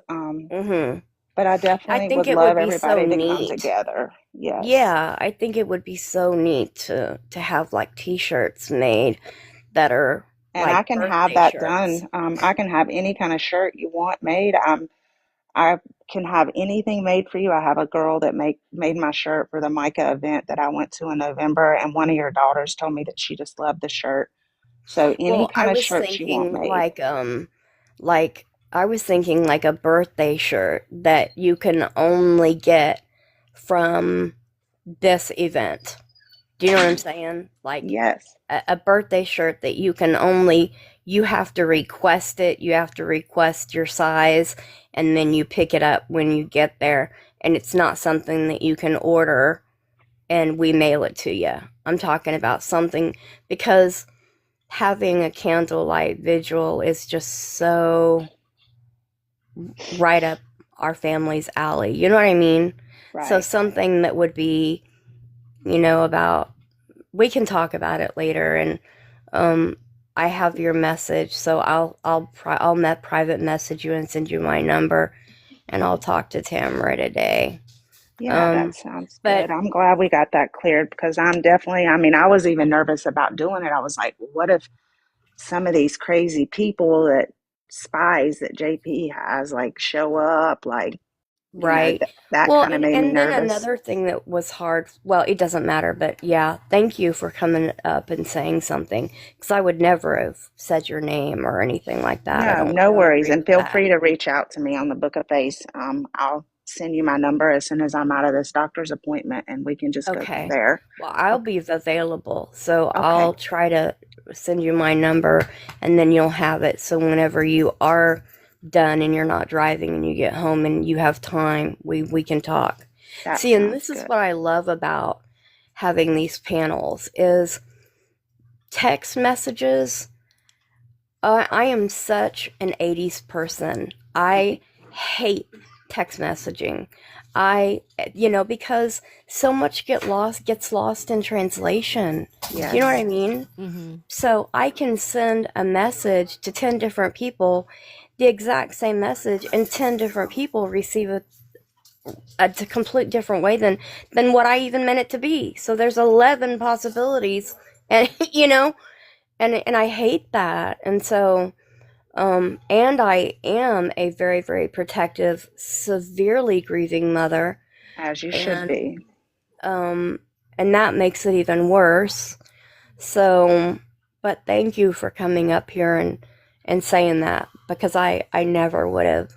mhm. But I I definitely think would it would love be so everybody to come neat. together. Yes. Yeah, I think it would be so neat to have like t-shirts made that are And I like can have birthday that shirts. done. I can have any kind of shirt you want made. I can have anything made for you. I have a girl that made my shirt for the Micah event that I went to in November, and one of your daughters told me that she just loved the shirt. So any Well, kind of shirts you want made. like I was thinking like a birthday shirt that you can only get from this event. Do you know what I'm saying? Like Yes, a birthday shirt that you have to request it, you have to request your size, and then you pick it up when you get there. And it's not something that you can order and we mail it to you. I'm talking about something because having a candlelight vigil is just so right up our family's alley. You know what I mean? So right. something that would be, about we can talk about it later. And um I have your message, so I'll private message you and send you my number, and I'll talk to Tamara today. Yeah, that um sounds but good. I'm glad we got that cleared because I'm definitely, I mean, I was even nervous about doing it. I was like, what if some of these crazy people that spies that JP has like show up? Like, right. that Well, kind of and made me and then nervous. another thing that was hard, well, it doesn't matter, but yeah, thank you for coming up and saying something, because I would never have said your name or anything like that. No, I no don't worries. agree And with feel that. free to reach out to me on the Book of Face. I'll send you my number as soon as I'm out of this doctor's appointment and we can just go from Okay. there. Well, I'll Okay. be available, so Okay. I'll try to send you my number, and then you'll have it. So whenever you are done and you're not driving and you get home and you have time, we can talk. That See, and sounds this is good. what I love about having these panels is text messages. I am such an 80s person. I hate text messaging. Because so much gets lost in translation. You know what I Yes. mean? Mm-hmm. So I can send a message to 10 different people, the exact same message, and 10 different people receive a complete different way than what I even meant it to be. So there's 11 possibilities, and and I hate that. And so and I am a very, very protective, severely grieving mother. As you should And be. And that makes it even worse. So, but thank you for coming up here and saying that, because I never would have.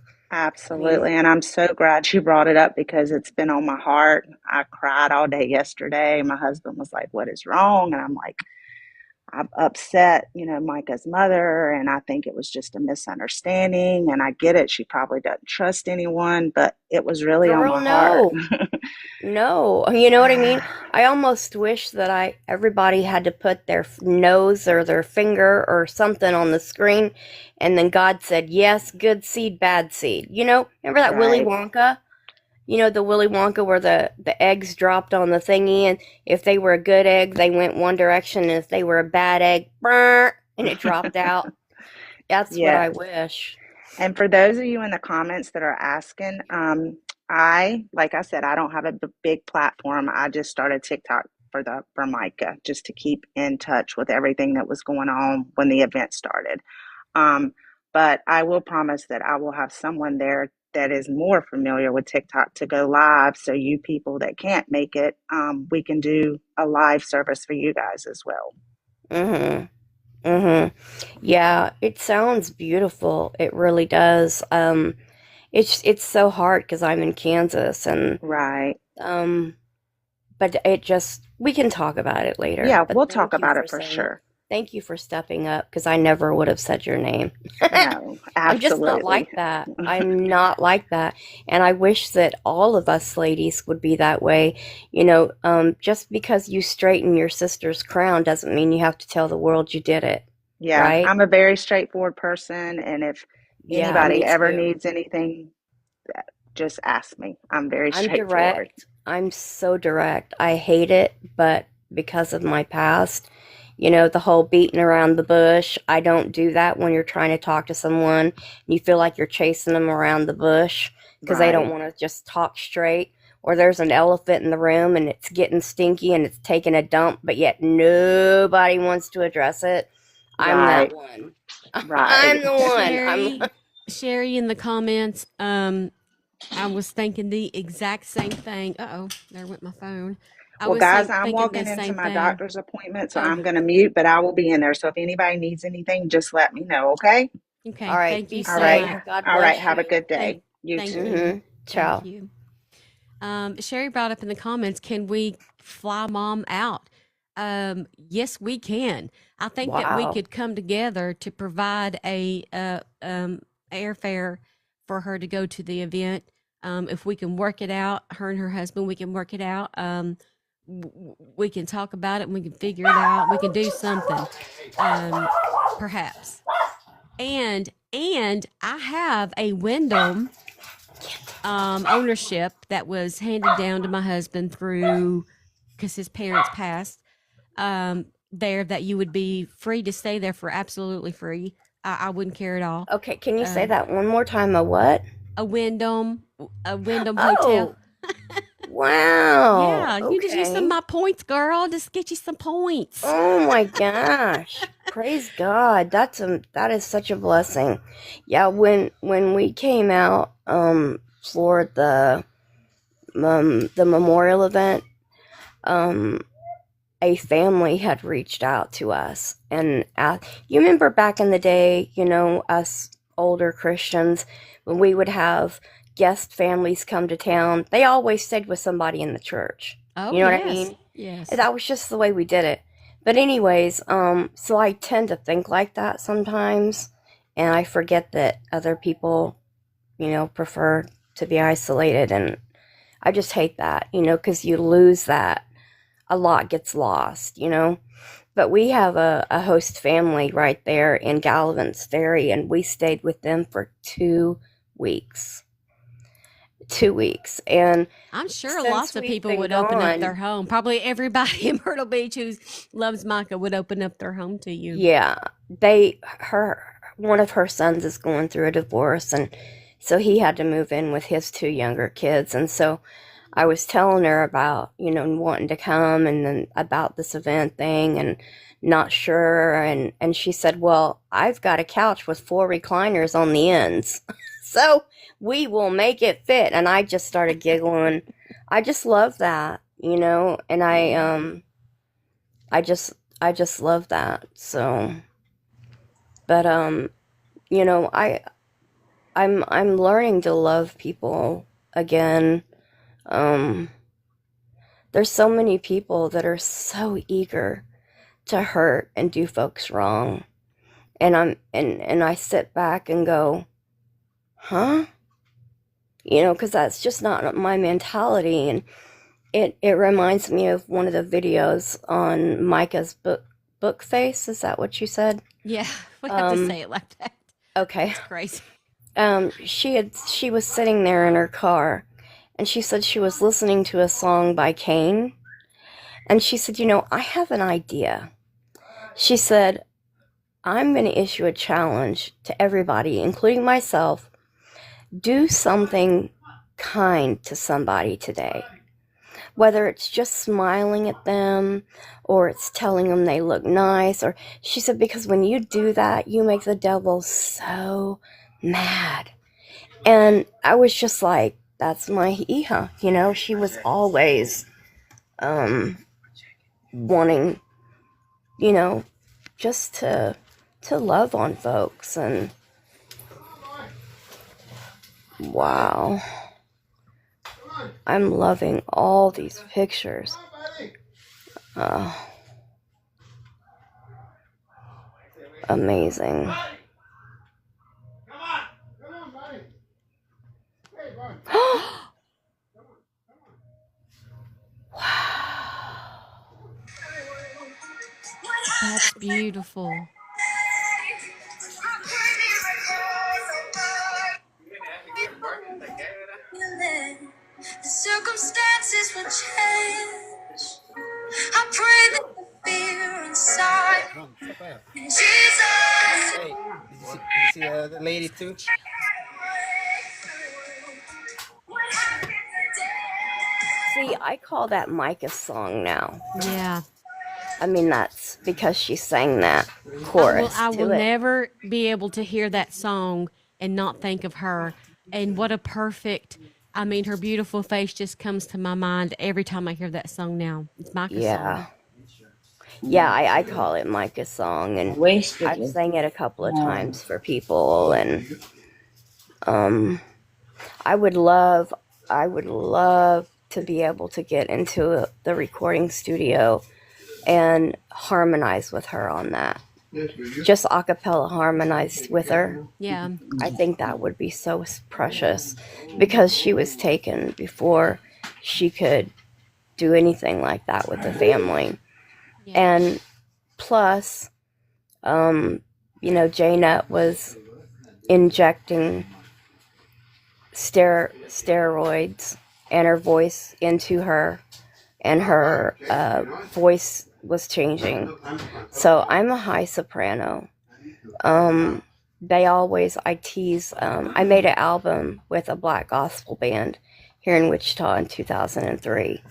I mean, Absolutely. And I'm so glad you brought it up because it's been on my heart. I cried all day yesterday. My husband was like, "What is wrong?" And I'm like, "I've upset, Micah's mother, and I think it was just a misunderstanding. And I get it. She probably doesn't trust anyone, but it was really on girl, my heart." no. No, you know what I mean? I almost wish that everybody had to put their nose or their finger or something on the screen, and then God said, yes, good seed, bad seed. Remember that Willy Right. Wonka? The Willy Wonka where the eggs dropped on the thingy, and if they were a good egg, they went one direction, and if they were a bad egg, brr, and it dropped out. That's what I Yes. wish. And for those of you in the comments that are asking, like I said, I don't have a big platform. I just started TikTok for Micah, just to keep in touch with everything that was going on when the event started. Um, but I will promise that I will have someone there that is more familiar with TikTok to go live. So you people that can't make it, we can do a live service for you guys as well. Mm-hmm. Mm-hmm. Yeah, it sounds beautiful. It really does. It's so hard because I'm in Kansas, and Right. um, but we can talk about it later. Yeah, But we'll talk about it for sure. thank you for stepping up, because I never would have said your name. No, I'm just not absolutely. like that. I'm not like that. And I wish that all of us ladies would be that way. Just because you straighten your sister's crown doesn't mean you have to tell the world you did it, Yeah, right? I'm a very straightforward person, and if Yeah, anybody me ever too. needs anything, just ask me. I'm very I'm straightforward. direct. I'm so direct. I hate it, but because of my past, the whole beating around the bush, I don't do that when you're trying to talk to someone. You feel like you're chasing them around the bush because they don't Right, want to just talk straight. Or there's an elephant in the room and it's getting stinky and it's taking a dump, but yet nobody wants to address it. I'm that right, one. right. I'm the one. Sherry in the comments, I was thinking the exact same thing. Uh-oh, there went my phone. I Well, was guys, I'm thinking the walking into same my thing. doctor's appointment, so Oh, I'm going to mute, but I will be in there. So if anybody needs anything, just let me know, okay? All okay. right. Thank Be you All so right. safe. much. God All right. bless Have a you. good day. You Thank too. you. Mm-hmm. Thank Ciao. you. Sherry brought up in the comments, can we fly mom out? Yes, we can. I think that we Wow. could come together to provide a airfare for her to go to the event. If we can work it out, her and her husband, we can work it out. We can talk about it and we can figure it out. We can do something, perhaps. And I have a Wyndham ownership that was handed down to my husband through because his parents passed. There that you would be free to stay there for absolutely free. I wouldn't care at all. Okay, can you say Um, that one more time? A what? a Wyndham, a Wyndham hotel. Oh, wow. Yeah, you just use some of Okay. my points, girl. Just get you some points. Oh my gosh. Praise God. That is such a blessing. Yeah, when we came out for the memorial event, um a family had reached out to us, and you remember back in the day, us older Christians, when we would have guest families come to town, they always stayed with somebody in the church. Oh You know what I yes, mean? yes. That was just the way we did it. But anyways, so I tend to think like that sometimes, and I forget that other people, prefer to be isolated, and I just hate that, because you lose that. A lot gets lost. But we have a host family right there in Gallivan's Ferry, and we stayed with them for 2 weeks. 2 weeks. And I'm sure since lots of we've people been would open up their gone, home. Probably everybody in Myrtle Beach who loves Micah would open up their home to you. yeah, one of her sons is going through a divorce, and so he had to move in with his two younger kids. And so I was telling her about, wanting to come, and then about this event thing, and not sure. And she said, well, I've got a couch with 4 recliners on the ends. So we will make it fit. And I just started giggling. I just love that. you know, and I just love that. So, but you know, I'm learning to love people again. There's so many people that are so eager to hurt and do folks wrong. And I sit back and go, huh? You know, because that's just not my mentality. And it reminds me of one of the videos on Micah's book face. Is that what you said? Yeah, we have to say it like that. Okay. It's crazy. She was sitting there in her car, and she said she was listening to a song by Kane, and she said, you know, I have an idea. She said, I'm going to issue a challenge to everybody, including myself. Do something kind to somebody today. Whether it's just smiling at them or it's telling them they look nice. Or she said, because when you do that, you make the devil so mad. And I was just like, that's my Iha. You know, she was always wanting, you know, just to love on folks. And wow, I'm loving all these pictures. Amazing. That's beautiful. The circumstances will change. I pray that the fear inside Jesus. Hey, did you see the lady too? See, I call that Micah's song now. Yeah. I mean, that's because she sang that chorus I will to it. never be able to hear that song and not think of her. And what a perfect, I mean, her beautiful face just comes to my mind every time I hear that song now. It's Micah's song. Yeah, I call it Micah's song, and I've sang it a couple of times for people, and I would love to be able to get into the recording studio and harmonize with her on that. Just a cappella harmonized with her. Yeah. I think that would be so precious, because she was taken before she could do anything like that with the family. Yeah. And plus, you know, Janet was injecting steroids and her voice into her, and her voice was changing. So I'm a high soprano. I tease, I made an album with a black gospel band here in Wichita in 2003.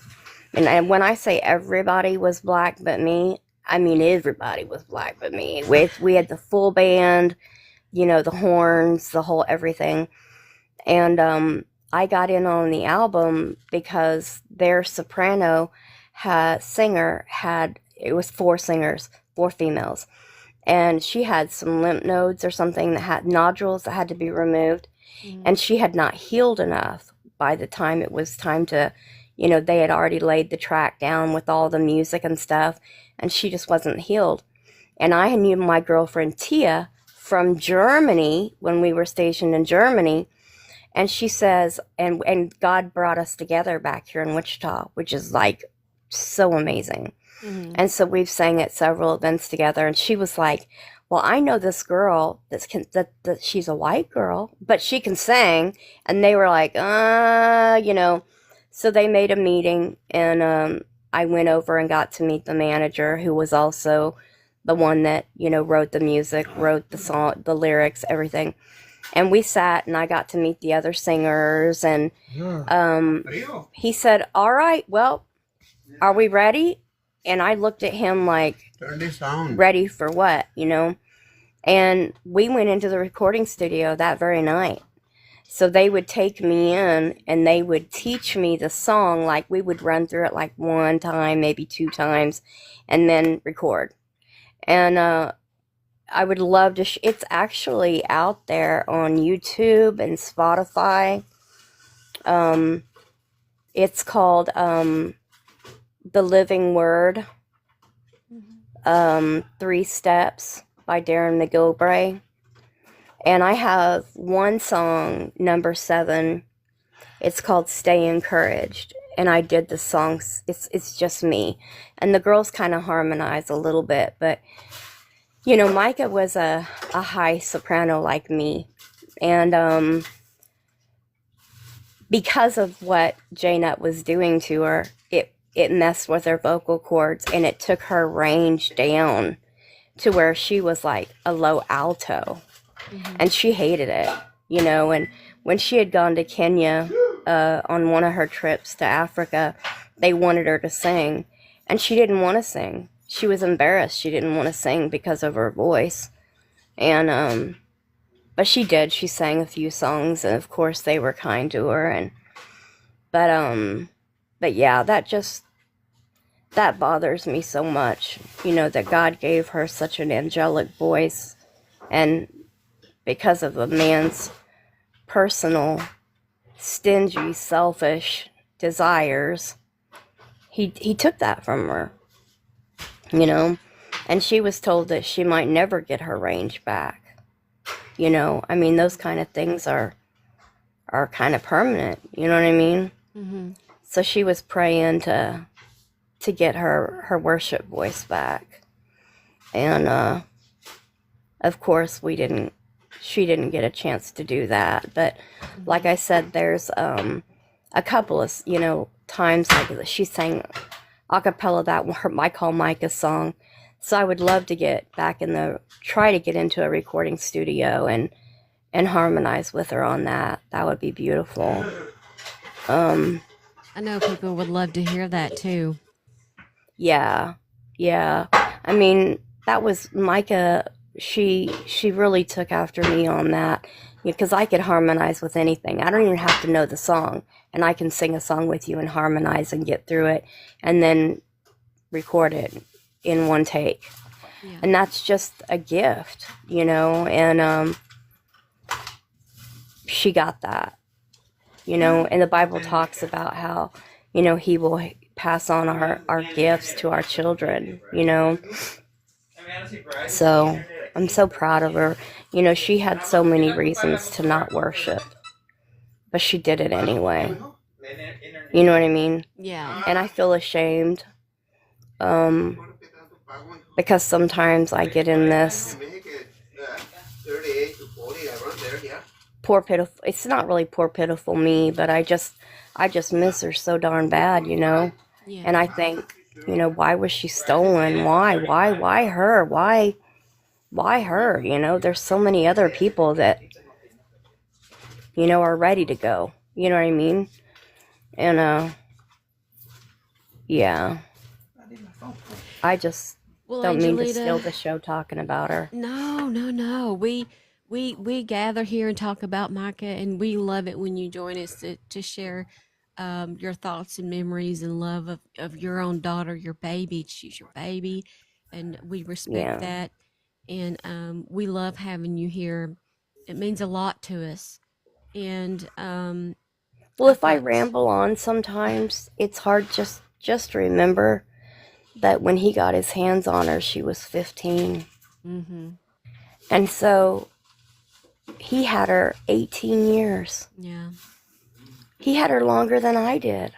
And when I say everybody was black but me, I mean everybody was black but me. We had the full band, you know, the horns, the whole everything. And I got in on the album because their soprano it was 4 singers, 4 females. And she had some lymph nodes or something that had nodules that had to be removed. Mm-hmm. And she had not healed enough by the time it was time to, you know, they had already laid the track down with all the music and stuff, and she just wasn't healed. And I knew my girlfriend Tia from Germany when we were stationed in Germany. And she says, and God brought us together back here in Wichita, which is like so amazing. Mm-hmm. And so we've sang at several events together. And she was like, well, I know this girl that she's a white girl, but she can sing. And they were like, you know. So they made a meeting, and I went over and got to meet the manager, who was also the one that, you know, wrote the music, wrote the song, the lyrics, everything. And we sat, and I got to meet the other singers, and he said, all right, well, are we ready? And I looked at him like, ready for what, you know? And we went into the recording studio that very night. So they would take me in and they would teach me the song. Like we would run through it like one time, maybe two times, and then record. And I would love to. It's actually out there on YouTube and Spotify. It's called The Living Word, 3 Steps by Darren McGilvray. And I have one song, number 7. It's called Stay Encouraged. And I did the songs. It's just me. And the girls kind of harmonize a little bit. But, you know, Micah was a high soprano like me. And because of what J-Nut was doing to her, it messed with her vocal cords. And it took her range down to where she was like a low alto. And she hated it, you know. And when she had gone to Kenya on one of her trips to Africa, they wanted her to sing. And she didn't want to sing. She was embarrassed. She didn't want to sing because of her voice. And, but she did. She sang a few songs. And, of course, they were kind to her. But yeah, that bothers me so much, you know, that God gave her such an angelic voice. And because of a man's personal, stingy, selfish desires, he took that from her, you know. And she was told that she might never get her range back, you know. I mean, those kind of things are kind of permanent, you know what I mean? Mm-hmm. So she was praying to get her worship voice back. And of course she didn't get a chance to do that. But like I said, there's a couple of, you know, times like she sang a cappella that I call Micah's song. So I would love to get back try to get into a recording studio and harmonize with her on that. That would be beautiful. I know people would love to hear that too. Yeah. I mean, that was Micah. She really took after me on that, because I could harmonize with anything. I don't even have to know the song, and I can sing a song with you and harmonize and get through it and then record it in one take. Yeah. And that's just a gift, you know. And she got that, you know. And the Bible talks about how, you know, he will pass on our gifts to our children, you know. So I'm so proud of her. You know, she had so many reasons to not worship, but she did it anyway. You know what I mean? Yeah. And I feel ashamed because sometimes I get in this poor pitiful. It's not really poor pitiful me, but I just miss her so darn bad, you know. Yeah. And I think, you know, why was she stolen? Why her? Why her? You know, there's so many other people that, you know, are ready to go. You know what I mean? And yeah. I just don't mean to steal the show talking about her. No. We gather here and talk about Micah, and we love it when you join us to share your thoughts and memories and love of your own daughter, your baby. She's your baby, and we respect that. And we love having you here. It means a lot to us. And well, if I ramble on sometimes, it's hard just remember that when he got his hands on her, she was 15. Mm-hmm. And so he had her 18 years. Yeah. He had her longer than I did.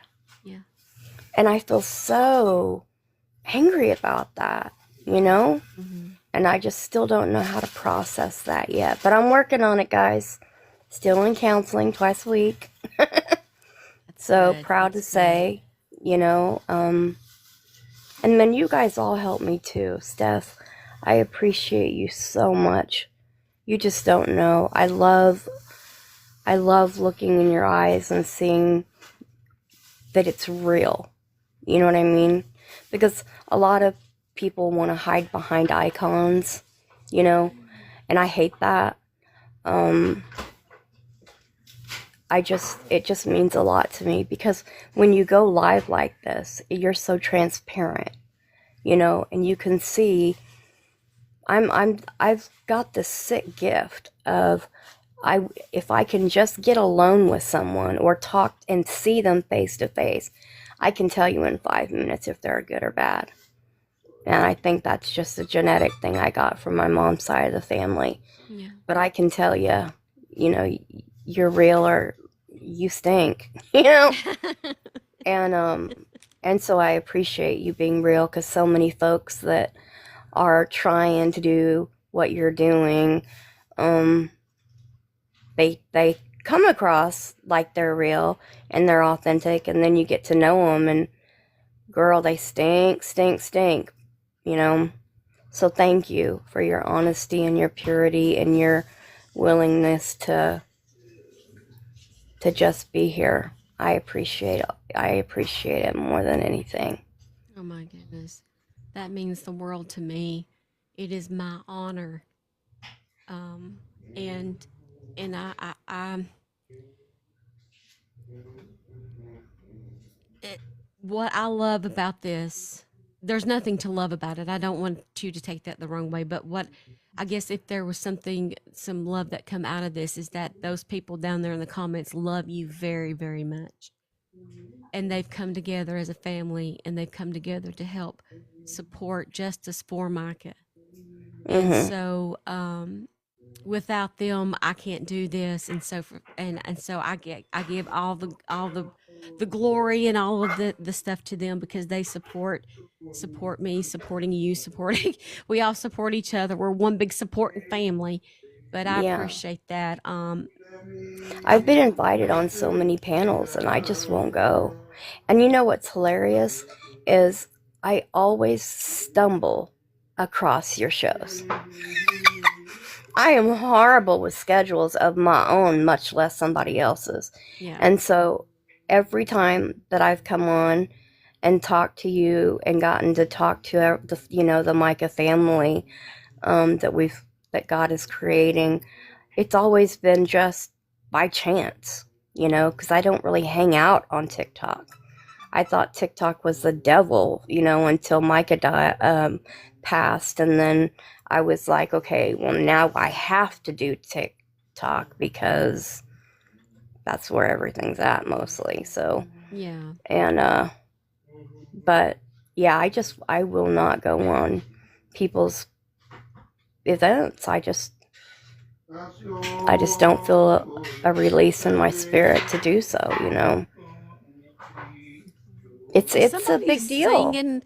Yeah. And I feel so angry about that, you know? Mm-hmm. And I just still don't know how to process that yet. But I'm working on it, guys. Still in counseling twice a week. So good. Proud to say, you know. And then you guys all help me too. Steph, I appreciate you so much. You just don't know. I love looking in your eyes and seeing that it's real. You know what I mean? Because a lot of people want to hide behind icons, you know, and I hate that. it just means a lot to me, because when you go live like this, you're so transparent, and you can see I've got this sick gift of, if I can just get alone with someone or talk and see them face to face, I can tell you in 5 minutes if they're good or bad. And I think that's just a genetic thing I got from my mom's side of the family. Yeah. But I can tell you, you're real or you stink, and so I appreciate you being real, because so many folks that are trying to do what you're doing, they come across like they're real and they're authentic, and then you get to know them, and girl, they stink. So thank you for your honesty and your purity and your willingness to just be here. I appreciate it more than anything. Oh my goodness. That means the world to me. It is my honor. And what I love about this, there's nothing to love about it. I don't want you to take that the wrong way, but what I guess if there was some love that come out of this, is that those people down there in the comments love you very, very much. And they've come together as a family, and they've come together to help support justice for Micah. And so without them, I can't do this. And so so I give all the glory and all of the stuff to them, because they support me, supporting you, supporting we all support each other. We're one big supporting family. But I appreciate that. I've been invited on so many panels, and I just won't go. And you know what's hilarious is I always stumble across your shows. I am horrible with schedules of my own, much less somebody else's. Yeah. And so every time that I've come on and talked to you and gotten to talk to the Micah family, that God is creating, it's always been just by chance, because I don't really hang out on TikTok. I thought TikTok was the devil, until Micah passed, and then I was like, okay, well, now I have to do TikTok, because that's where everything's at mostly. So Yeah. and but yeah, I will not go on people's events. I just don't feel a release in my spirit to do so, It's a big deal. Singing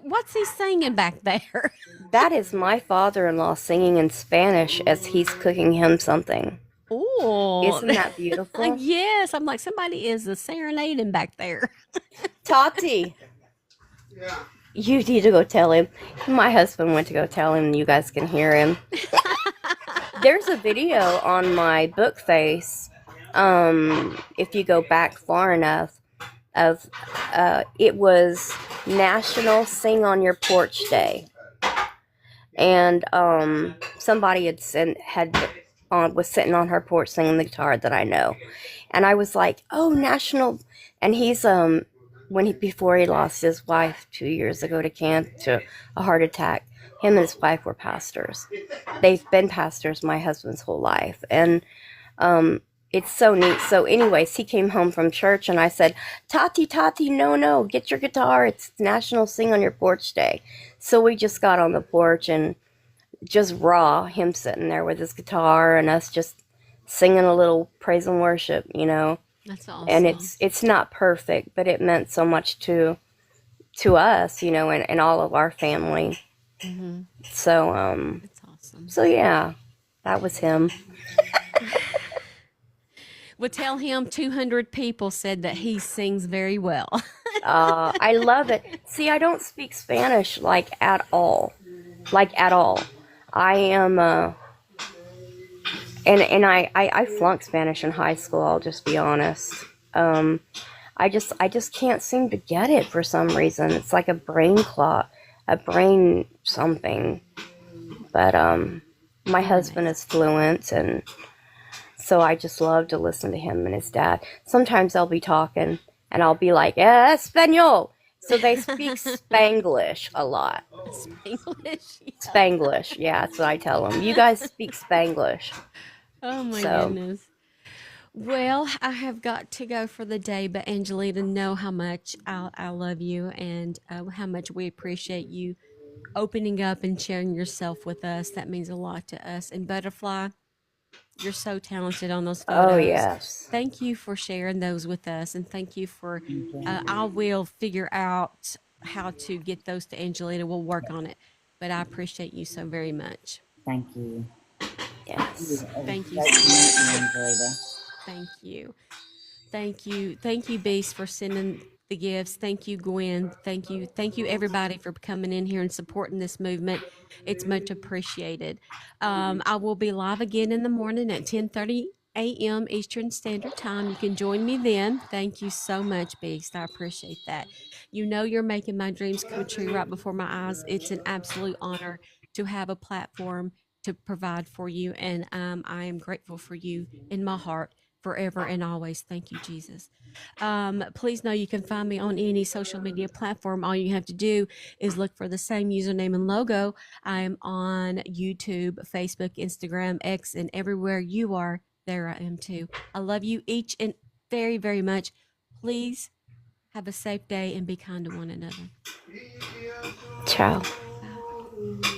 what's he singing back there? That is my father-in-law singing in Spanish as he's cooking him something. Oh, Isn't that beautiful? Yes, I'm like, somebody is serenading back there. Tati. You need to go tell him. My husband went to go tell him, and you guys can hear him. There's a video on my book face, if you go back far enough, of it was National Sing on Your Porch Day, and somebody was sitting on her porch singing the guitar that I know, and I was like, oh, national. And he's before he lost his wife 2 years ago to a heart attack, him and his wife were pastors. They've been pastors my husband's whole life, and it's so neat. So anyways, he came home from church, and I said, Tati, no, get your guitar. It's National Sing on Your Porch Day. So we just got on the porch, and just raw, him sitting there with his guitar and us just singing a little praise and worship, That's awesome. And it's not perfect, but it meant so much to us, and all of our family. Mm-hmm. So That's awesome. So yeah, that was him. Well, tell him 200 people said that he sings very well. I love it. See, I don't speak Spanish at all. I am and I flunked Spanish in high school, I'll just be honest. I just can't seem to get it for some reason. It's like a brain clot, a brain something. But my husband is fluent, and So I just love to listen to him and his dad. Sometimes they'll be talking and I'll be like, Espanol. So they speak Spanglish a lot. Spanglish. Yeah. Spanglish, yeah, that's what I tell them. You guys speak Spanglish. Oh my So, goodness. Well, I have got to go for the day, but Angelina, know how much I love you and how much we appreciate you opening up and sharing yourself with us. That means a lot to us. And Butterfly, you're so talented on those oh photos. yes. Thank you for sharing those with us, and thank you for. Okay. I will figure out how to get those to Angelina. We'll work on it, but I appreciate you so very much. Thank you. Yes. It was Thank you great so to meet much. you, Angela. Thank you. Thank you, Beast, for sending the gifts. Thank you, Gwen. Thank you, everybody, for coming in here and supporting this movement. It's much appreciated. I will be live again in the morning at 10:30 a.m. Eastern Standard Time. You can join me then. Thank you so much, Beast. I appreciate that. You know, you're making my dreams come true right before my eyes. It's an absolute honor to have a platform to provide for you, and I am grateful for you in my heart forever and always. Thank you, Jesus. Please know you can find me on any social media platform. All you have to do is look for the same username and logo. I am on YouTube, Facebook, Instagram, X, and everywhere you are, there I am too. I love you each and very, very much. Please have a safe day and be kind to one another. Ciao. Bye.